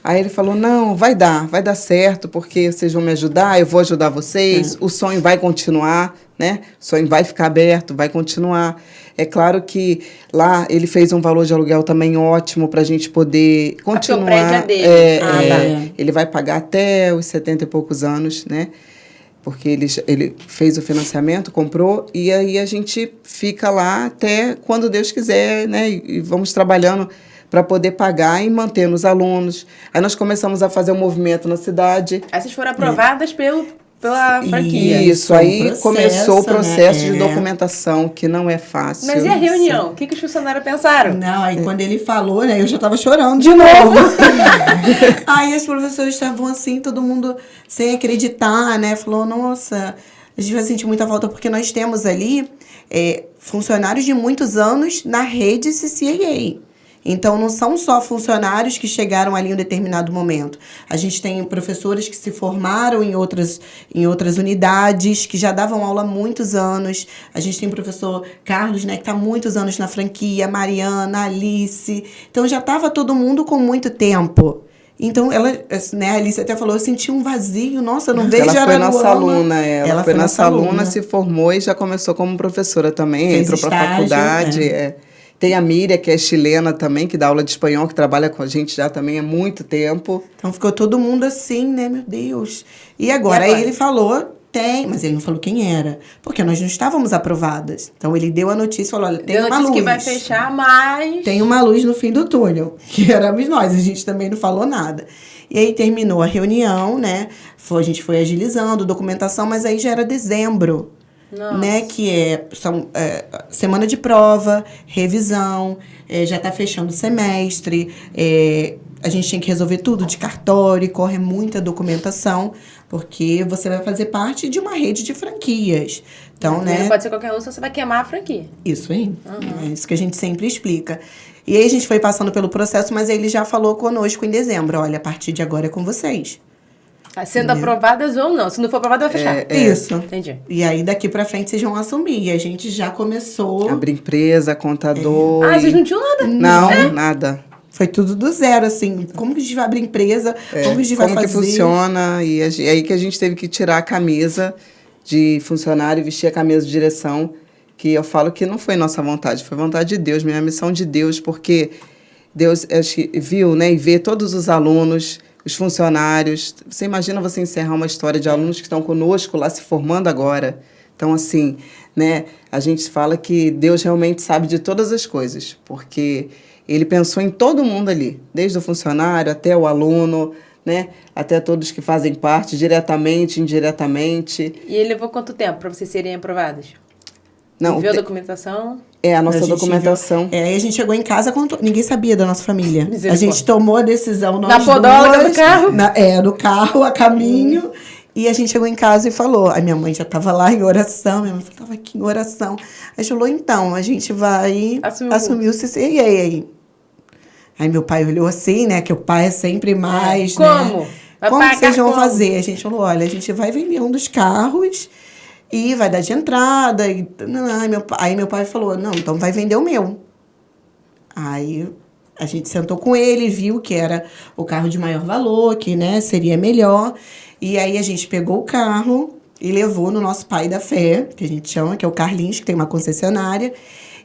Aí ele falou, não, vai dar certo, porque vocês vão me ajudar, eu vou ajudar vocês, o sonho vai continuar, né? O sonho vai ficar aberto, vai continuar. É claro que lá ele fez um valor de aluguel também ótimo para a gente poder continuar.
Porque o prédio é dele.
Ele vai pagar até os 70 e poucos anos, né? Porque ele fez o financiamento, comprou, e aí a gente fica lá até quando Deus quiser, né? E vamos trabalhando para poder pagar e manter os alunos. Aí nós começamos a fazer um movimento na cidade.
Aí vocês foram aprovadas pela franquia.
Isso, aí começou o processo de documentação, que não é fácil.
Mas e a reunião? O que os funcionários pensaram?
Não, aí quando ele falou, né, eu já tava chorando de novo. Aí os professores estavam assim, todo mundo sem acreditar, né, falou, nossa, a gente vai sentir muita falta, porque nós temos ali funcionários de muitos anos na rede CCAA. Então, não são só funcionários que chegaram ali em um determinado momento. A gente tem professores que se formaram em outras unidades, que já davam aula há muitos anos. A gente tem o professor Carlos, né, que está há muitos anos na franquia, Mariana, Alice. Então, já estava todo mundo com muito tempo. Então, ela, né, a Alice até falou, eu senti um vazio, nossa, eu não vejo
ela foi nossa aluna, ela foi nossa aluna, se formou e já começou como professora também, entrou para a faculdade, Tem a Miriam, que é chilena também, que dá aula de espanhol, que trabalha com a gente já também há muito tempo.
Então ficou todo mundo assim, né, meu Deus. E agora? Aí ele falou, mas ele não falou quem era, porque nós não estávamos aprovadas. Então ele deu a notícia e falou, olha, tem uma luz.
Que vai fechar, mas...
Tem uma luz no fim do túnel, que éramos nós, a gente também não falou nada. E aí terminou a reunião, né, a gente foi agilizando, documentação, mas aí já era dezembro.
Nossa.
Né, que são semana de prova, revisão, já está fechando o semestre, a gente tem que resolver tudo de cartório, corre muita documentação. Porque você vai fazer parte de uma rede de franquias. Então,
Não
né?
pode ser qualquer um, senão você vai queimar a franquia.
Isso aí. É isso que a gente sempre explica. E aí a gente foi passando pelo processo, mas ele já falou conosco em dezembro. Olha, a partir de agora é com vocês.
Sendo aprovadas ou não. Se não for aprovada, vai fechar.
Isso.
Entendi.
E aí, daqui pra frente, vocês vão assumir. E a gente já começou...
Abrir empresa, contador.
Vocês não tinham nada?
Não, nada.
Foi tudo do zero, assim. Como que a gente vai abrir empresa? Como que a gente vai
Como
fazer?
que funciona. E aí que a gente teve que tirar a camisa de funcionário e vestir a camisa de direção, que eu falo que não foi nossa vontade, foi vontade de Deus, minha missão de Deus, porque Deus viu, né, e vê todos os alunos, os funcionários. Você imagina você encerrar uma história de alunos que estão conosco lá se formando agora. Então, assim, né, a gente fala que Deus realmente sabe de todas as coisas, porque Ele pensou em todo mundo ali, desde o funcionário até o aluno, né, até todos que fazem parte, diretamente, indiretamente.
E ele levou quanto tempo para vocês serem aprovados?
Não,
Viu a documentação?
a nossa
gente
documentação.
Aí a gente chegou em casa, ninguém sabia da nossa família. A
Misericórdia.
gente tomou a decisão, nós
Na podóloga
duas,
do carro?
do carro, a caminho. E a gente chegou em casa e falou. A minha mãe já estava lá em oração, minha mãe estava aqui em oração. A gente falou, então, a gente vai assumir o CCIA aí. Aí meu pai olhou assim, né? Que o pai é sempre mais,
Como?
né?
Vai
Como
pagar
vocês vão
como?
fazer? A gente falou, olha, a gente vai vender um dos carros e vai dar de entrada. Aí meu pai falou, não, então vai vender o meu. Aí a gente sentou com ele, viu que era o carro de maior valor, que, né, seria melhor. E aí a gente pegou o carro e levou no nosso pai da fé, que a gente chama, que é o Carlinhos, que tem uma concessionária.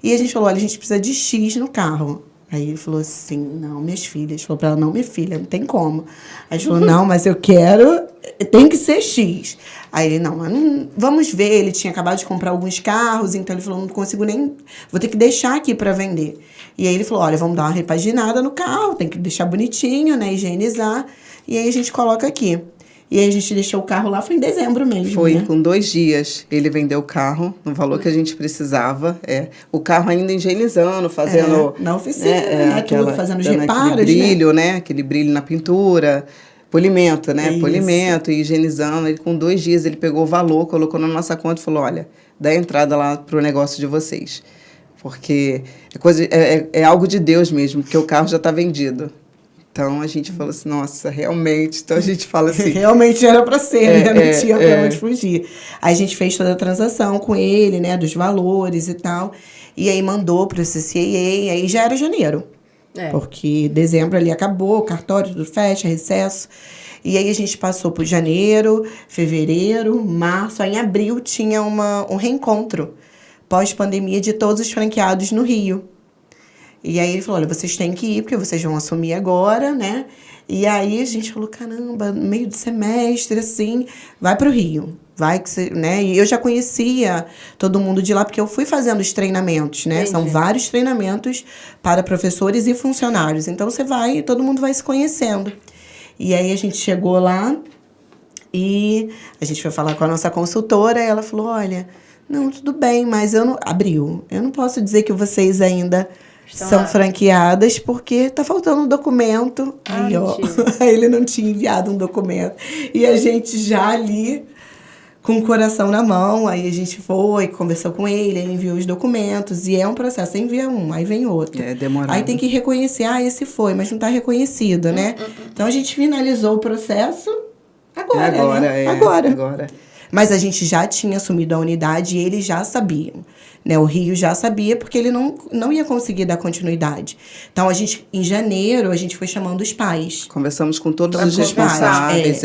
E a gente falou, olha, a gente precisa de X no carro. Aí ele falou assim, não, minhas filhas. Falou pra ela, não, minha filha, não tem como. Aí a gente falou, não, mas eu quero, tem que ser X. Aí ele, não, mas não, vamos ver. Ele tinha acabado de comprar alguns carros, então ele falou, não consigo nem, vou ter que deixar aqui para vender. E aí ele falou, olha, vamos dar uma repaginada no carro, tem que deixar bonitinho, né, higienizar. E aí a gente coloca aqui. E aí a gente deixou o carro lá, foi em dezembro mesmo.
Foi,
né?
com 2 dias ele vendeu o carro no valor que a gente precisava. O carro ainda higienizando, fazendo...
na oficina, né? Tudo, fazendo os reparos,
aquele brilho, né? Aquele brilho na pintura, polimento, né? Polimento e higienizando. Ele, com 2 dias ele pegou o valor, colocou na nossa conta e falou, olha, dá entrada lá pro negócio de vocês. Porque é algo de Deus mesmo, porque o carro já está vendido. Então, a gente falou assim, nossa, realmente. Então, a gente fala assim...
Realmente era para ser, né? Não tinha pra onde fugir. Aí a gente fez toda a transação com ele, né? Dos valores e tal. E aí mandou pro CCIA, aí já era janeiro. Porque dezembro ali acabou, cartório, tudo fecha, recesso. E aí a gente passou por janeiro, fevereiro, março. Aí em abril tinha um reencontro pós-pandemia de todos os franqueados no Rio. E aí ele falou, olha, vocês têm que ir, porque vocês vão assumir agora, né? E aí a gente falou, caramba, no meio do semestre, assim, vai pro Rio. Vai que você, né? E eu já conhecia todo mundo de lá, porque eu fui fazendo os treinamentos, né?
Entendi.
São vários treinamentos para professores e funcionários. Então você vai e todo mundo vai se conhecendo. E aí a gente chegou lá e a gente foi falar com a nossa consultora e ela falou, olha, não, tudo bem, mas eu não posso dizer que vocês ainda... são franqueadas porque tá faltando um documento. Aí, ó, ele não tinha enviado um documento. E a gente já ali, com o coração na mão, aí a gente foi, conversou com ele enviou os documentos. E é um processo, você envia um, aí vem outro.
É demorado.
Aí tem que reconhecer, esse foi, mas não tá reconhecido, né? Então a gente finalizou o processo agora, né? Agora. Mas a gente já tinha assumido a unidade e eles já sabiam. Né? O Rio já sabia porque ele não ia conseguir dar continuidade. Então, em janeiro, a gente foi chamando os pais.
Conversamos com todos os responsáveis.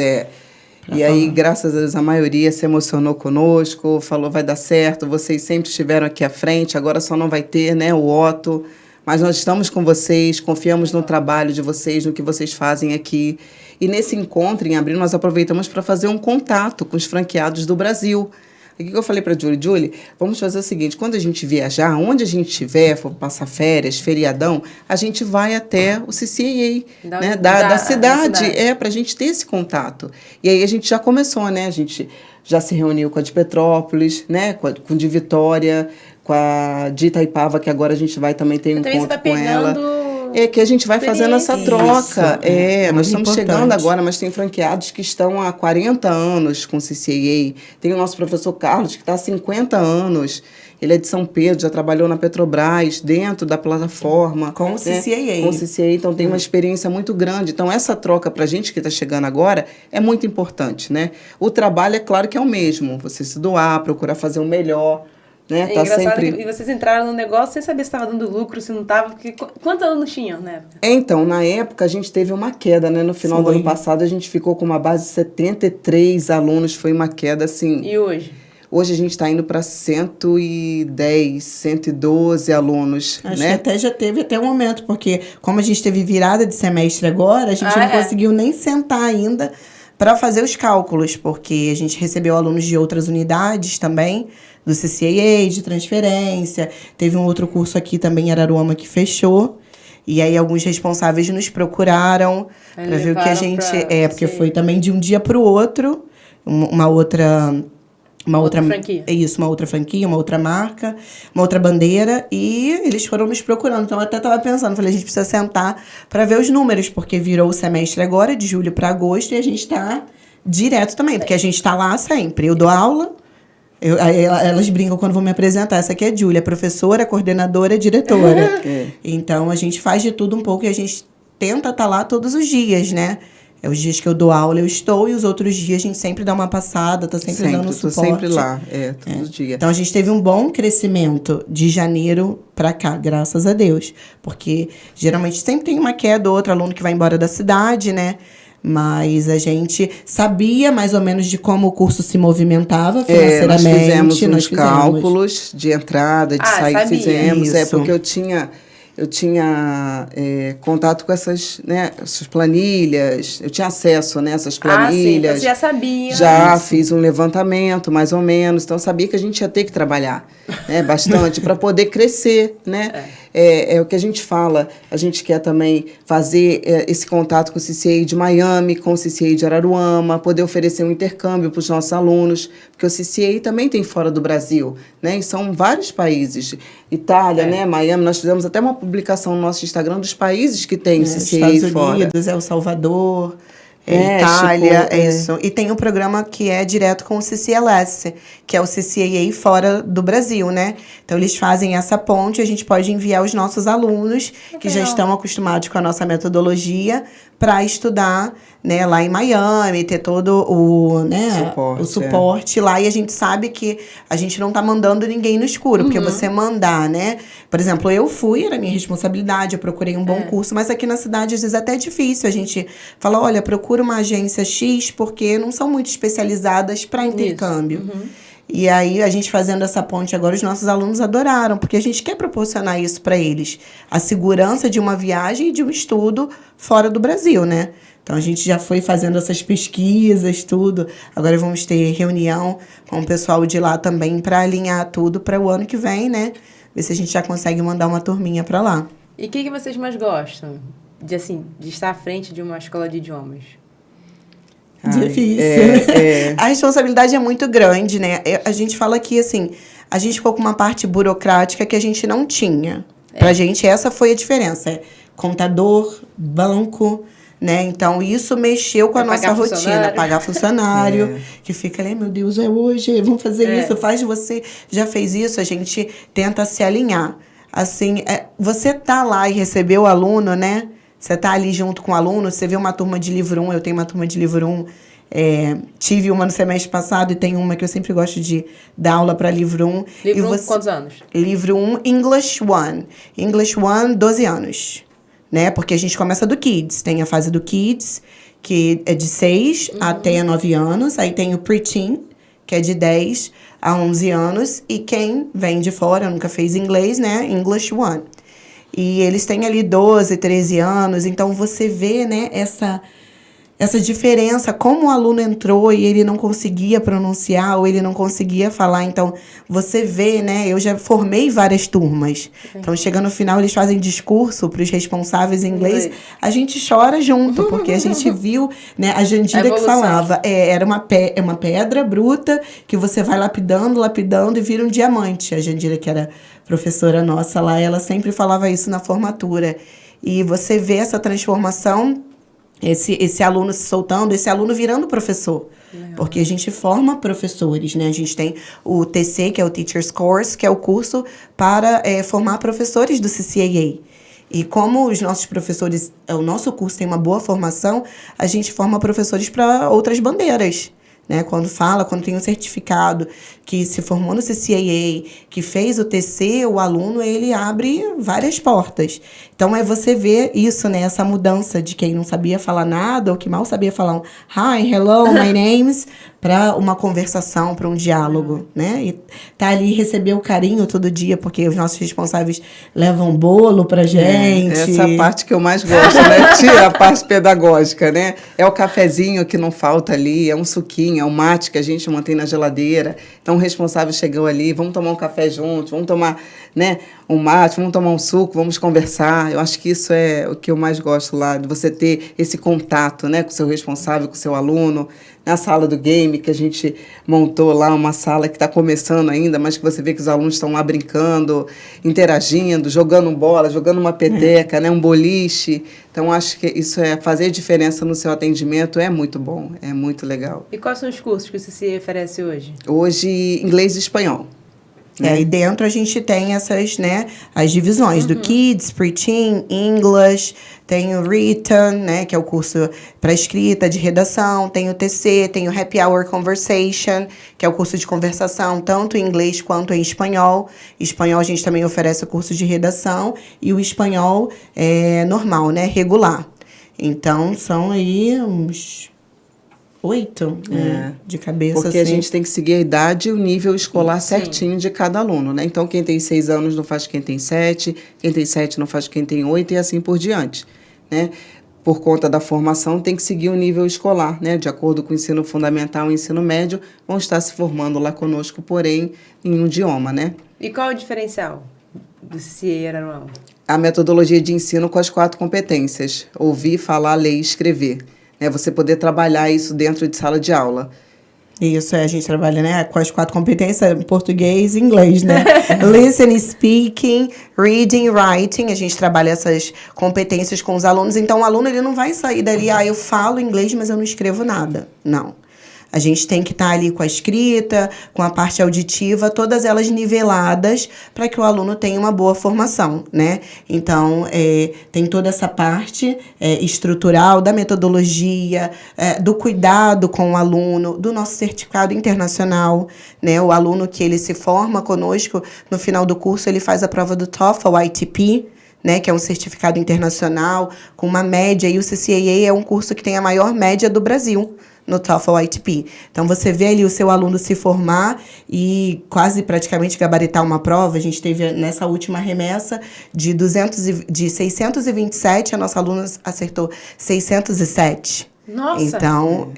E aí, graças a Deus, a maioria se emocionou conosco, falou, vai dar certo, vocês sempre estiveram aqui à frente, agora só não vai ter, né, o Otto. Mas nós estamos com vocês, confiamos no trabalho de vocês, no que vocês fazem aqui. E nesse encontro, em abril, nós aproveitamos para fazer um contato com os franqueados do Brasil. O que eu falei para a Julie, vamos fazer o seguinte, quando a gente viajar, onde a gente estiver, for passar férias, feriadão, a gente vai até o CCIA, né, da cidade, para a gente ter esse contato. E aí a gente já começou, né, a gente já se reuniu com a de Petrópolis, né, com a de Vitória, com a de Itaipava, que agora a gente vai também ter um encontro com ela. É que a gente vai fazendo essa troca.
Isso,
Nós
muito
estamos chegando
importante.
agora, mas tem franqueados que estão há 40 anos com CCAA. Tem o nosso professor Carlos, que está há 50 anos. Ele é de São Pedro, já trabalhou na Petrobras, dentro da plataforma.
Com o CCAA.
Com o CCAA, então tem uma experiência muito grande. Então, essa troca para a gente que está chegando agora é muito importante, né? O trabalho, é claro que é o mesmo. Você se doar, procurar fazer o melhor. Né?
É engraçado que vocês entraram no negócio sem saber se estava dando lucro, se não estava. Quantos alunos tinham na época?
Então, na época, a gente teve uma queda, né? No final do ano passado, a gente ficou com uma base de 73 alunos. Foi uma queda, assim...
E hoje?
Hoje a gente está indo para 110, 112 alunos,
Acho
né?
que até já teve até um momento, porque como a gente teve virada de semestre agora, a gente não conseguiu nem sentar ainda para fazer os cálculos, porque a gente recebeu alunos de outras unidades também, do CCAA, de transferência. Teve um outro curso aqui também em Araruama que fechou. E aí alguns responsáveis nos procuraram para ver o que a gente... porque foi também de um dia para o outro, uma outra
franquia.
Isso, uma outra franquia, uma outra marca, uma outra bandeira, e eles foram nos procurando. Então, eu até estava pensando, falei, a gente precisa sentar para ver os números, porque virou o semestre agora, de julho para agosto, e a gente está direto também, porque a gente está lá sempre. Eu dou aula, elas brincam quando vão me apresentar. Essa aqui é a Júlia, professora, coordenadora, diretora. Então, a gente faz de tudo um pouco e a gente tenta estar lá todos os dias, né? Os dias que eu dou aula, eu estou, e os outros dias a gente sempre dá uma passada, tá sempre dando suporte.
Tô sempre lá, todo dia.
Então, a gente teve um bom crescimento de janeiro para cá, graças a Deus. Porque, geralmente, sempre tem uma queda ou outro aluno que vai embora da cidade, né? Mas a gente sabia mais ou menos de como o curso se movimentava financeiramente.
Nós fizemos cálculos de entrada, de saída, fizemos.
Isso.
Porque eu tinha contato com essas planilhas, eu tinha acesso a essas planilhas.
Sim, você já sabia.
Já fiz um levantamento, mais ou menos, então eu sabia que a gente ia ter que trabalhar, né, bastante para poder crescer, né? É o que a gente fala, a gente quer também fazer esse contato com o CCAA de Miami, com o CCAA de Araruama, poder oferecer um intercâmbio para os nossos alunos, porque o CCAA também tem fora do Brasil, né? E são vários países, Itália, né, Miami, nós fizemos até uma publicação no nosso Instagram dos países que tem CCAA
Estados
fora.
Unidos, El Salvador, Itália, isso. E tem um programa que é direto com o CCLS, que é o CCAA fora do Brasil, né? Então, eles fazem essa ponte, a gente pode enviar os nossos alunos que já estão acostumados com a nossa metodologia para estudar, né, lá em Miami, ter todo o suporte lá. E a gente sabe que a gente não tá mandando ninguém no escuro, porque você mandar, né? Por exemplo, eu fui, era minha responsabilidade, eu procurei um bom curso, mas aqui na cidade, às vezes, é até difícil. A gente fala, olha, procura uma agência X, porque não são muito especializadas para intercâmbio. E aí, a gente fazendo essa ponte agora, os nossos alunos adoraram, porque a gente quer proporcionar isso para eles. A segurança de uma viagem e de um estudo fora do Brasil, né? Então, a gente já foi fazendo essas pesquisas, tudo. Agora vamos ter reunião com o pessoal de lá também para alinhar tudo para o ano que vem, né? Ver se a gente já consegue mandar uma turminha para lá.
E o que vocês mais gostam de estar à frente de uma escola de idiomas?
Difícil. A responsabilidade é muito grande, né? A gente fala que, assim, a gente ficou com uma parte burocrática que a gente não tinha. Pra gente, essa foi a diferença. Contador, banco, né? Então, isso mexeu com a nossa rotina. Pagar funcionário, que fica ali, meu Deus, é hoje, vamos fazer isso, faz você, já fez isso, a gente tenta se alinhar. Assim, você tá lá e receber o aluno, né? Você tá ali junto com o aluno, você vê uma turma de livro 1, eu tenho uma turma de livro 1, tive uma no semestre passado e tem uma que eu sempre gosto de dar aula para livro 1.
Livro 1, quantos anos?
Livro 1, English 1. English 1, 12 anos. Né? Porque a gente começa do Kids. Tem a fase do Kids, que é de 6 até 9 anos. Aí tem o Preteen, que é de 10 a 11 anos. E quem vem de fora, nunca fez inglês, né? English 1. E eles têm ali 12, 13 anos. Então, você vê, né, essa diferença, como o aluno entrou e ele não conseguia pronunciar ou ele não conseguia falar. Então, você vê, né? Eu já formei várias turmas. Então, chegando no final, eles fazem discurso para os responsáveis em inglês. A gente chora junto, porque a gente viu, né? A Jandira que falava, era uma pedra bruta que você vai lapidando e vira um diamante. A Jandira, que era professora nossa lá, ela sempre falava isso na formatura. E você vê essa transformação, esse aluno se soltando, esse aluno virando professor. Porque a gente forma professores, né? A gente tem o TC, que é o Teacher's Course, que é o curso para formar professores do CCAA. E como os nossos professores, o nosso curso tem uma boa formação, a gente forma professores para outras bandeiras. Né? Quando tem um certificado que se formou no CCAA, que fez o TC, o aluno, ele abre várias portas. Então, você ver isso, né? Essa mudança de quem não sabia falar nada, ou que mal sabia falar um hi, hello, my name's, para uma conversação, para um diálogo, né? E tá ali, receber o carinho todo dia, porque os nossos responsáveis levam bolo pra gente.
Essa parte que eu mais gosto, né? Tia, a parte pedagógica, né? É o cafezinho que não falta ali, é um suquinho, é um mate que a gente mantém na geladeira. Então, o responsável chegou ali, vamos tomar um café juntos, vamos tomar, né, um mate, vamos tomar um suco, vamos conversar. Eu acho que isso é o que eu mais gosto lá, de você ter esse contato, né, com o seu responsável, com o seu aluno. Na sala do game, que a gente montou lá, uma sala que está começando ainda, mas que você vê que os alunos estão lá brincando, interagindo, jogando bola, jogando uma peteca, né, um boliche. Então, acho que isso fazer diferença no seu atendimento é muito bom, é muito legal.
E quais são os cursos que o CCAA oferece hoje?
Hoje, inglês e espanhol.
E dentro a gente tem essas, né, as divisões do Kids, Pre-Teen, English, tem o Written, né, que é o curso para escrita, de redação, tem o TC, tem o Happy Hour Conversation, que é o curso de conversação, tanto em inglês quanto em espanhol. Espanhol a gente também oferece o curso de redação e o espanhol é normal, né, regular. Então, são aí uns 8, né, de cabeça.
Porque
assim.
a gente tem que seguir a idade e o nível escolar certinho de cada aluno, né? Então, quem tem 6 anos não faz quem tem 7, quem tem 7 não faz quem tem 8 e assim por diante, né? Por conta da formação, tem que seguir o nível escolar, né? De acordo com o ensino fundamental e ensino médio, vão estar se formando lá conosco, porém, em um idioma, né?
E qual é o diferencial do CCAA Araruama?
A metodologia de ensino com as 4 competências: ouvir, falar, ler e escrever. Você poder trabalhar isso dentro de sala de aula.
Isso, a gente trabalha, né, com as 4 competências, português e inglês, né? Listening, speaking, reading, writing. A gente trabalha essas competências com os alunos. Então, o aluno ele não vai sair dali, eu falo inglês, mas eu não escrevo nada. Não. A gente tem que estar ali com a escrita, com a parte auditiva, todas elas niveladas para que o aluno tenha uma boa formação, né? Então, tem toda essa parte estrutural, da metodologia, do cuidado com o aluno, do nosso certificado internacional, né? O aluno que ele se forma conosco, no final do curso, ele faz a prova do TOEFL, ITP, né, que é um certificado internacional, com uma média, e o CCAA é um curso que tem a maior média do Brasil, no TOEFL ITP. Então, você vê ali o seu aluno se formar e quase praticamente gabaritar uma prova. A gente teve nessa última remessa de 627, a nossa aluna acertou 607.
Nossa!
Então,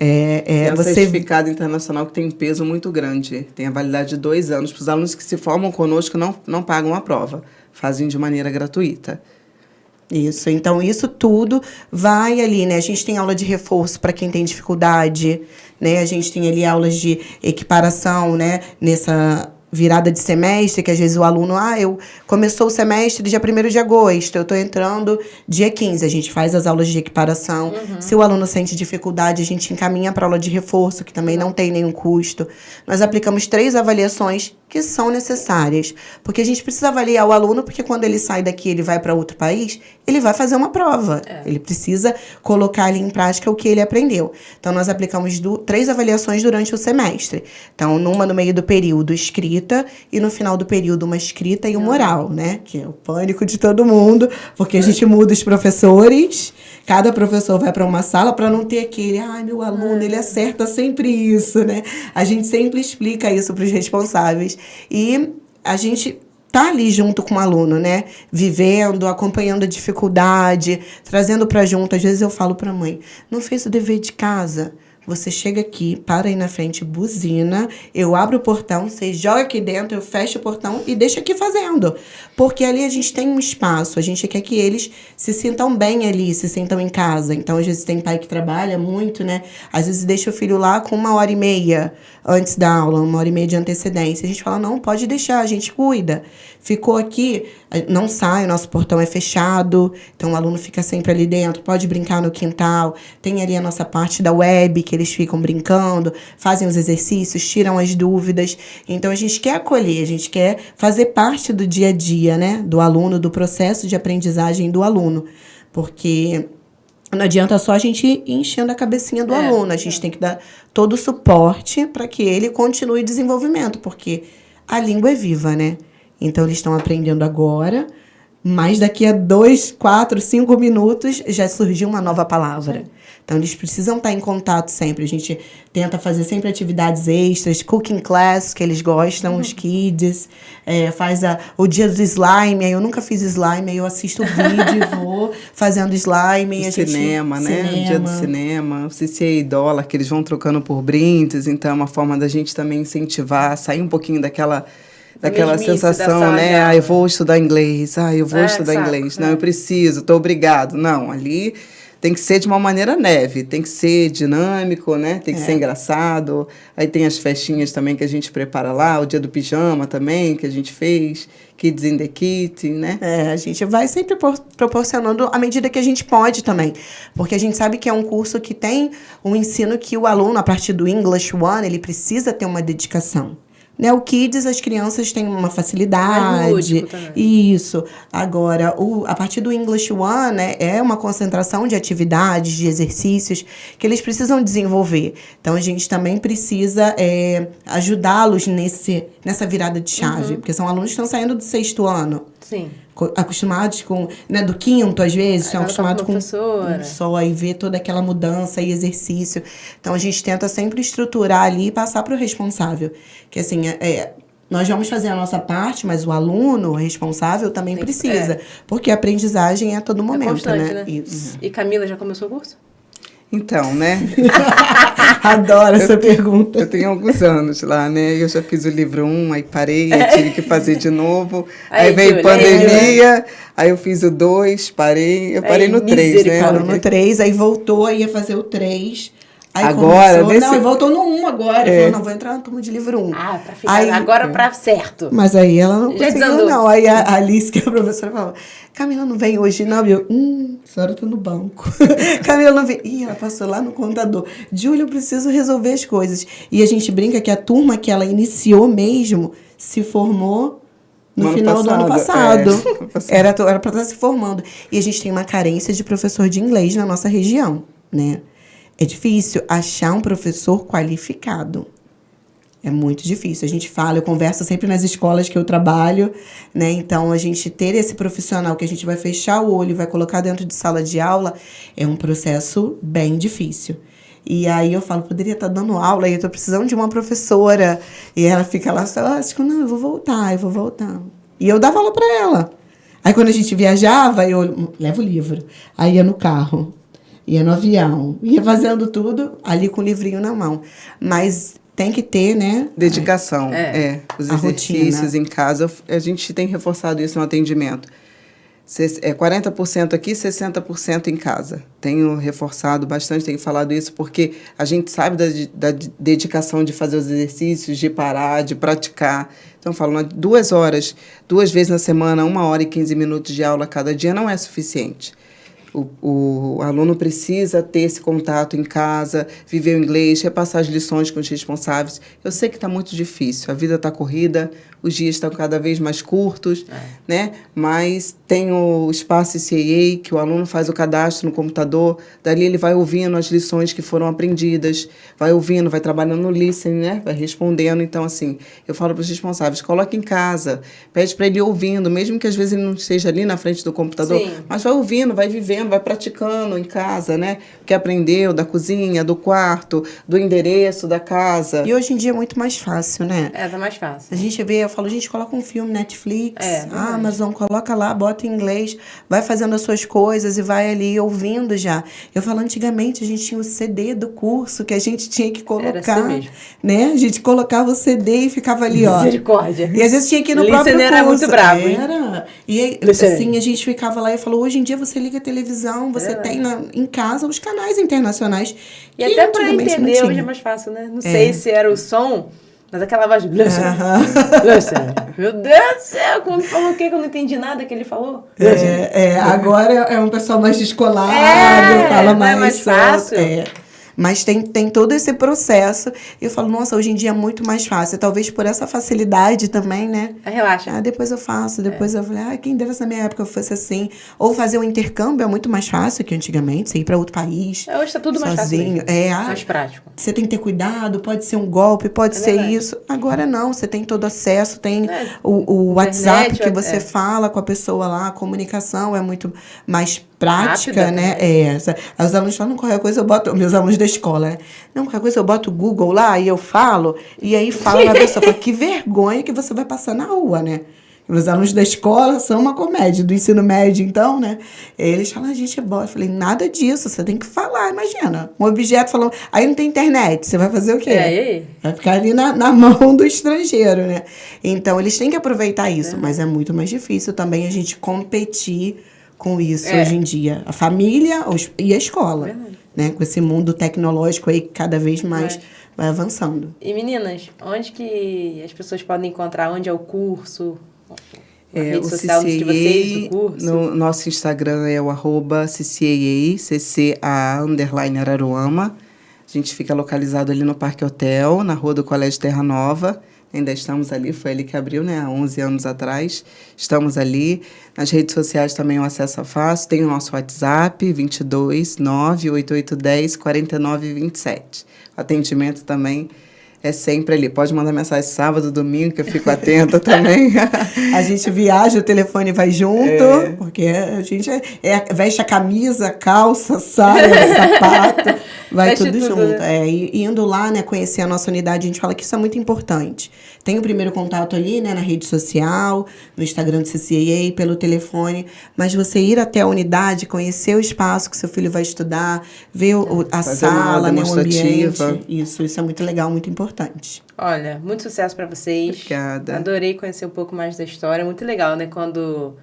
um certificado internacional que tem um peso muito grande. Tem a validade de 2 anos. Para os alunos que se formam conosco, não pagam a prova. Fazem de maneira gratuita.
Isso, então isso tudo vai ali, né? A gente tem aula de reforço para quem tem dificuldade, né? A gente tem ali aulas de equiparação, né? Nessa virada de semestre, que às vezes o aluno, começou o semestre dia 1º de agosto, eu estou entrando dia 15, a gente faz as aulas de equiparação. Se o aluno sente dificuldade, a gente encaminha para aula de reforço, que também não tem nenhum custo. Nós aplicamos 3 avaliações que são necessárias, porque a gente precisa avaliar o aluno, porque quando ele sai daqui, ele vai para outro país, ele vai fazer uma prova. Ele precisa colocar ali em prática o que ele aprendeu. Então, nós aplicamos 3 avaliações durante o semestre. Então, numa no meio do período, escrita, e no final do período, uma escrita e uma oral, né? Que é o pânico de todo mundo, porque a gente muda os professores, cada professor vai para uma sala para não ter aquele, meu aluno, ele acerta sempre isso, né? A gente sempre explica isso para os responsáveis. E a gente tá ali junto com o aluno, né? Vivendo, acompanhando a dificuldade, trazendo para junto. Às vezes eu falo para a mãe, não fez o dever de casa? Você chega aqui, para aí na frente, buzina, eu abro o portão, você joga aqui dentro, eu fecho o portão e deixa aqui fazendo. Porque ali a gente tem um espaço, a gente quer que eles se sintam bem ali, se sintam em casa. Então, às vezes tem pai que trabalha muito, né? Às vezes deixa o filho lá com 1h30 antes da aula, 1h30 de antecedência. A gente fala, não, pode deixar, a gente cuida. Ficou aqui, não sai, o nosso portão é fechado, então o aluno fica sempre ali dentro, pode brincar no quintal, tem ali a nossa parte da web, que eles ficam brincando, fazem os exercícios, tiram as dúvidas. Então, a gente quer acolher, a gente quer fazer parte do dia a dia, né, do aluno, do processo de aprendizagem do aluno, porque não adianta só a gente ir enchendo a cabecinha do aluno, a gente tem que dar todo o suporte para que ele continue o desenvolvimento, porque a língua é viva, né? Então, eles estão aprendendo agora, mas daqui a 2, 4, 5 minutos já surgiu uma nova palavra. Sim. Então, eles precisam estar em contato sempre. A gente tenta fazer sempre atividades extras, cooking class, que eles gostam, os kids. Faz o dia do slime, aí eu nunca fiz slime, aí eu assisto o vídeo e vou fazendo slime.
Cinema, né? O dia do cinema, o CCA dólar, que eles vão trocando por brindes. Então, é uma forma da gente também incentivar, sair um pouquinho daquela sensação, né? Eu vou estudar inglês. Eu vou estudar inglês. Não, eu preciso, estou obrigado. Não, ali tem que ser de uma maneira leve, tem que ser dinâmico, né? Tem que ser engraçado. Aí tem as festinhas também que a gente prepara lá, o dia do pijama também, que a gente fez, Kids in the Kit, né?
A gente vai sempre proporcionando à medida que a gente pode também. Porque a gente sabe que é um curso que tem um ensino que o aluno, a partir do English One, ele precisa ter uma dedicação. Né, o Kids, as crianças têm uma facilidade.
Lúdico também.
Isso. Agora, a partir do English One, né, é uma concentração de atividades, de exercícios que eles precisam desenvolver. Então, a gente também precisa ajudá-los nessa virada de chave. Porque são alunos que estão saindo do 6º ano.
Sim.
Acostumados com, né, do 5º, às vezes, estão acostumados com só aí ver toda aquela mudança e exercício. Então, a gente tenta sempre estruturar ali e passar para o responsável. Que, assim, nós vamos fazer a nossa parte, mas o aluno, o responsável, também precisa. Porque a aprendizagem é a todo momento,
constante,
né?
Isso. E Camila, já começou o curso?
Então, né?
Adoro essa pergunta.
Eu tenho alguns anos lá, né? Eu já fiz o livro 1, aí parei, aí tive que fazer de novo. Aí veio pandemia, aí eu fiz o 2, parei. Eu parei no 3, né?
Parou no 3, aí voltou, aí ia fazer o 3. Aí
agora,
começou, não, falou no 1 agora. Falou, não, vou entrar na turma de livro 1.
Pra ficar aí, agora pra certo.
Mas aí ela não
já
conseguiu,
desandou.
Não. Aí a Alice, que é a professora, falou, Camila não vem hoje, não. E eu, a senhora tá no banco. Camila não vem. Ih, ela passou lá no contador. Júlia, eu preciso resolver as coisas. E a gente brinca que a turma que ela iniciou mesmo se formou no final do ano passado. Era pra estar se formando. E a gente tem uma carência de professor de inglês na nossa região, né? É difícil achar um professor qualificado. É muito difícil. A gente fala, eu converso sempre nas escolas que eu trabalho, né? Então, a gente ter esse profissional que a gente vai fechar o olho e vai colocar dentro de sala de aula é um processo bem difícil. E aí eu falo, poderia estar dando aula e eu tô precisando de uma professora. E ela fica lá, não, eu vou voltar. E eu dava aula para ela. Aí, quando a gente viajava, eu levo o livro. Aí ia no carro. Ia no avião, ia fazendo tudo ali com o livrinho na mão. Mas tem que ter, né?
Dedicação. Os exercícios
rotina.
Em casa. A gente tem reforçado isso no atendimento. 40% aqui, 60% em casa. Tenho reforçado bastante, tenho falado isso, porque a gente sabe da dedicação de fazer os exercícios, de parar, de praticar. Então, eu falo, 2 horas, 2 vezes na semana, 1h15 de aula cada dia não é suficiente. O aluno precisa ter esse contato em casa, viver o inglês, repassar as lições com os responsáveis. Eu sei que está muito difícil, a vida está corrida, os dias estão cada vez mais curtos, né? Mas tem o espaço CAA, que o aluno faz o cadastro no computador, dali ele vai ouvindo as lições que foram aprendidas, vai ouvindo, vai trabalhando no listening, né? Vai respondendo. Então, assim, eu falo para os responsáveis, coloque em casa, pede para ele ir ouvindo, mesmo que às vezes ele não esteja ali na frente do computador, mas vai ouvindo, vai vivendo, vai praticando em casa, né? O que aprendeu da cozinha, do quarto, do endereço da casa.
E hoje em dia é muito mais fácil, né?
Tá mais fácil.
A gente vê, falo, gente, coloca um filme, Netflix,
Verdade.
Amazon, coloca lá, bota em inglês, vai fazendo as suas coisas e vai ali ouvindo já. Eu falo, antigamente a gente tinha o CD do curso que a gente tinha que colocar,
Era assim mesmo.
né? A gente colocava o CD e ficava ali, ó.
Misericórdia.
E às vezes tinha que ir no
Listener
próprio curso.
era muito bravo, hein?
Era. E aí,
Listener.
assim, a gente ficava lá e falou, hoje em dia você liga a televisão, você tem em casa os canais internacionais.
E
que
até pra
antigamente não
entender hoje é
tinha.
mais fácil, né? Não sei se era o som, mas aquela voz de Luciano. Meu Deus do céu, como ele falou o quê? Que eu não entendi nada que ele falou.
Agora é um pessoal mais descolado, fala
não
mais...
é mais fácil.
Mas tem todo esse processo. E eu falo, nossa, hoje em dia é muito mais fácil. Talvez por essa facilidade também, né?
Relaxa.
Depois eu faço. Depois eu falei, quem dera se na minha época fosse assim. Ou fazer um intercâmbio é muito mais fácil que antigamente. Você ir para outro país.
Hoje tá tudo mais fácil.
Sozinho.
Mais prático.
Você tem que ter cuidado, pode ser um golpe, pode ser
verdade.
isso. Agora não, você tem todo acesso, tem o WhatsApp
Internet,
que você fala com a pessoa lá, a comunicação é muito mais prática,
Rápida,
né? Os alunos falam qualquer coisa, eu boto, meus alunos da escola, né? Não, qualquer coisa eu boto o Google lá e eu falo, e aí fala na pessoa, fala, que vergonha que você vai passar na rua, né? Os alunos da escola são uma comédia, do ensino médio, então, né? Eles falam, a gente é bom. Eu falei, nada disso, você tem que falar, imagina. Um objeto falando, aí não tem internet, você vai fazer o quê?
E aí?
Vai ficar ali na mão do estrangeiro, né? Então, eles têm que aproveitar isso, mas é muito mais difícil também a gente competir com isso hoje em dia. A família e a escola, né? Com esse mundo tecnológico aí que cada vez mais vai avançando.
E meninas, onde que as pessoas podem encontrar? Onde é o curso? A rede social de vocês, do curso?
No nosso Instagram é o @CCAA, CCA_Araruama. A gente fica localizado ali no Parque Hotel, na rua do Colégio Terra Nova. Ainda estamos ali, foi ele que abriu, né, há 11 anos atrás. Estamos ali. Nas redes sociais também o acesso é fácil. Tem o nosso WhatsApp, 22 98810 4927. O atendimento também é sempre ali. Pode mandar mensagem sábado, domingo, que eu fico atenta também.
A gente viaja, o telefone vai junto, porque a gente veste a camisa, calça, saia, sapato, vai
Veste
tudo junto.
né?
E indo lá, né, conhecer a nossa unidade, a gente fala que isso é muito importante. Tem o primeiro contato ali, né, na rede social, no Instagram do CCAA, pelo telefone, mas você ir até a unidade, conhecer o espaço que seu filho vai estudar, ver a sala, né, o ambiente. Isso é muito legal, muito importante.
Olha, muito sucesso para vocês.
Obrigada.
Adorei conhecer um pouco mais da história. Muito legal, né? Quando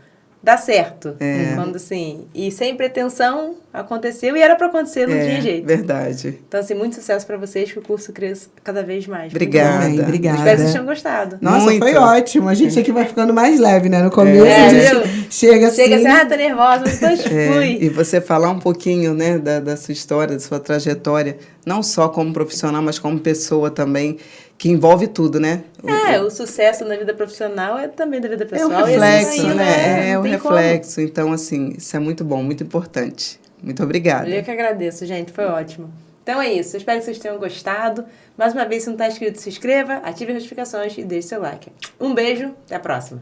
dá certo. Quando, assim... E sem pretensão, aconteceu e era para acontecer, não tinha jeito.
Verdade.
Então, assim, muito sucesso para vocês, que o curso cresça cada vez mais.
Obrigada.
Obrigada.
Espero que vocês tenham gostado.
Nossa,
Muito.
foi ótimo. A gente aqui vai ficando mais leve, né? No começo a gente chega assim...
Tô nervosa, mas depois fui.
E você falar um pouquinho, né, da sua história, da sua trajetória, não só como profissional, mas como pessoa também, que envolve tudo, né?
O sucesso na vida profissional é também da vida
É
pessoal.
o reflexo,
e assim,
né? É
não
o
tem
reflexo. Então, assim, isso é muito bom, muito importante. Muito obrigada.
Eu que agradeço, gente. Foi ótimo. Então é isso. Eu espero que vocês tenham gostado. Mais uma vez, se não está inscrito, se inscreva, ative as notificações e deixe seu like. Um beijo. Até a próxima.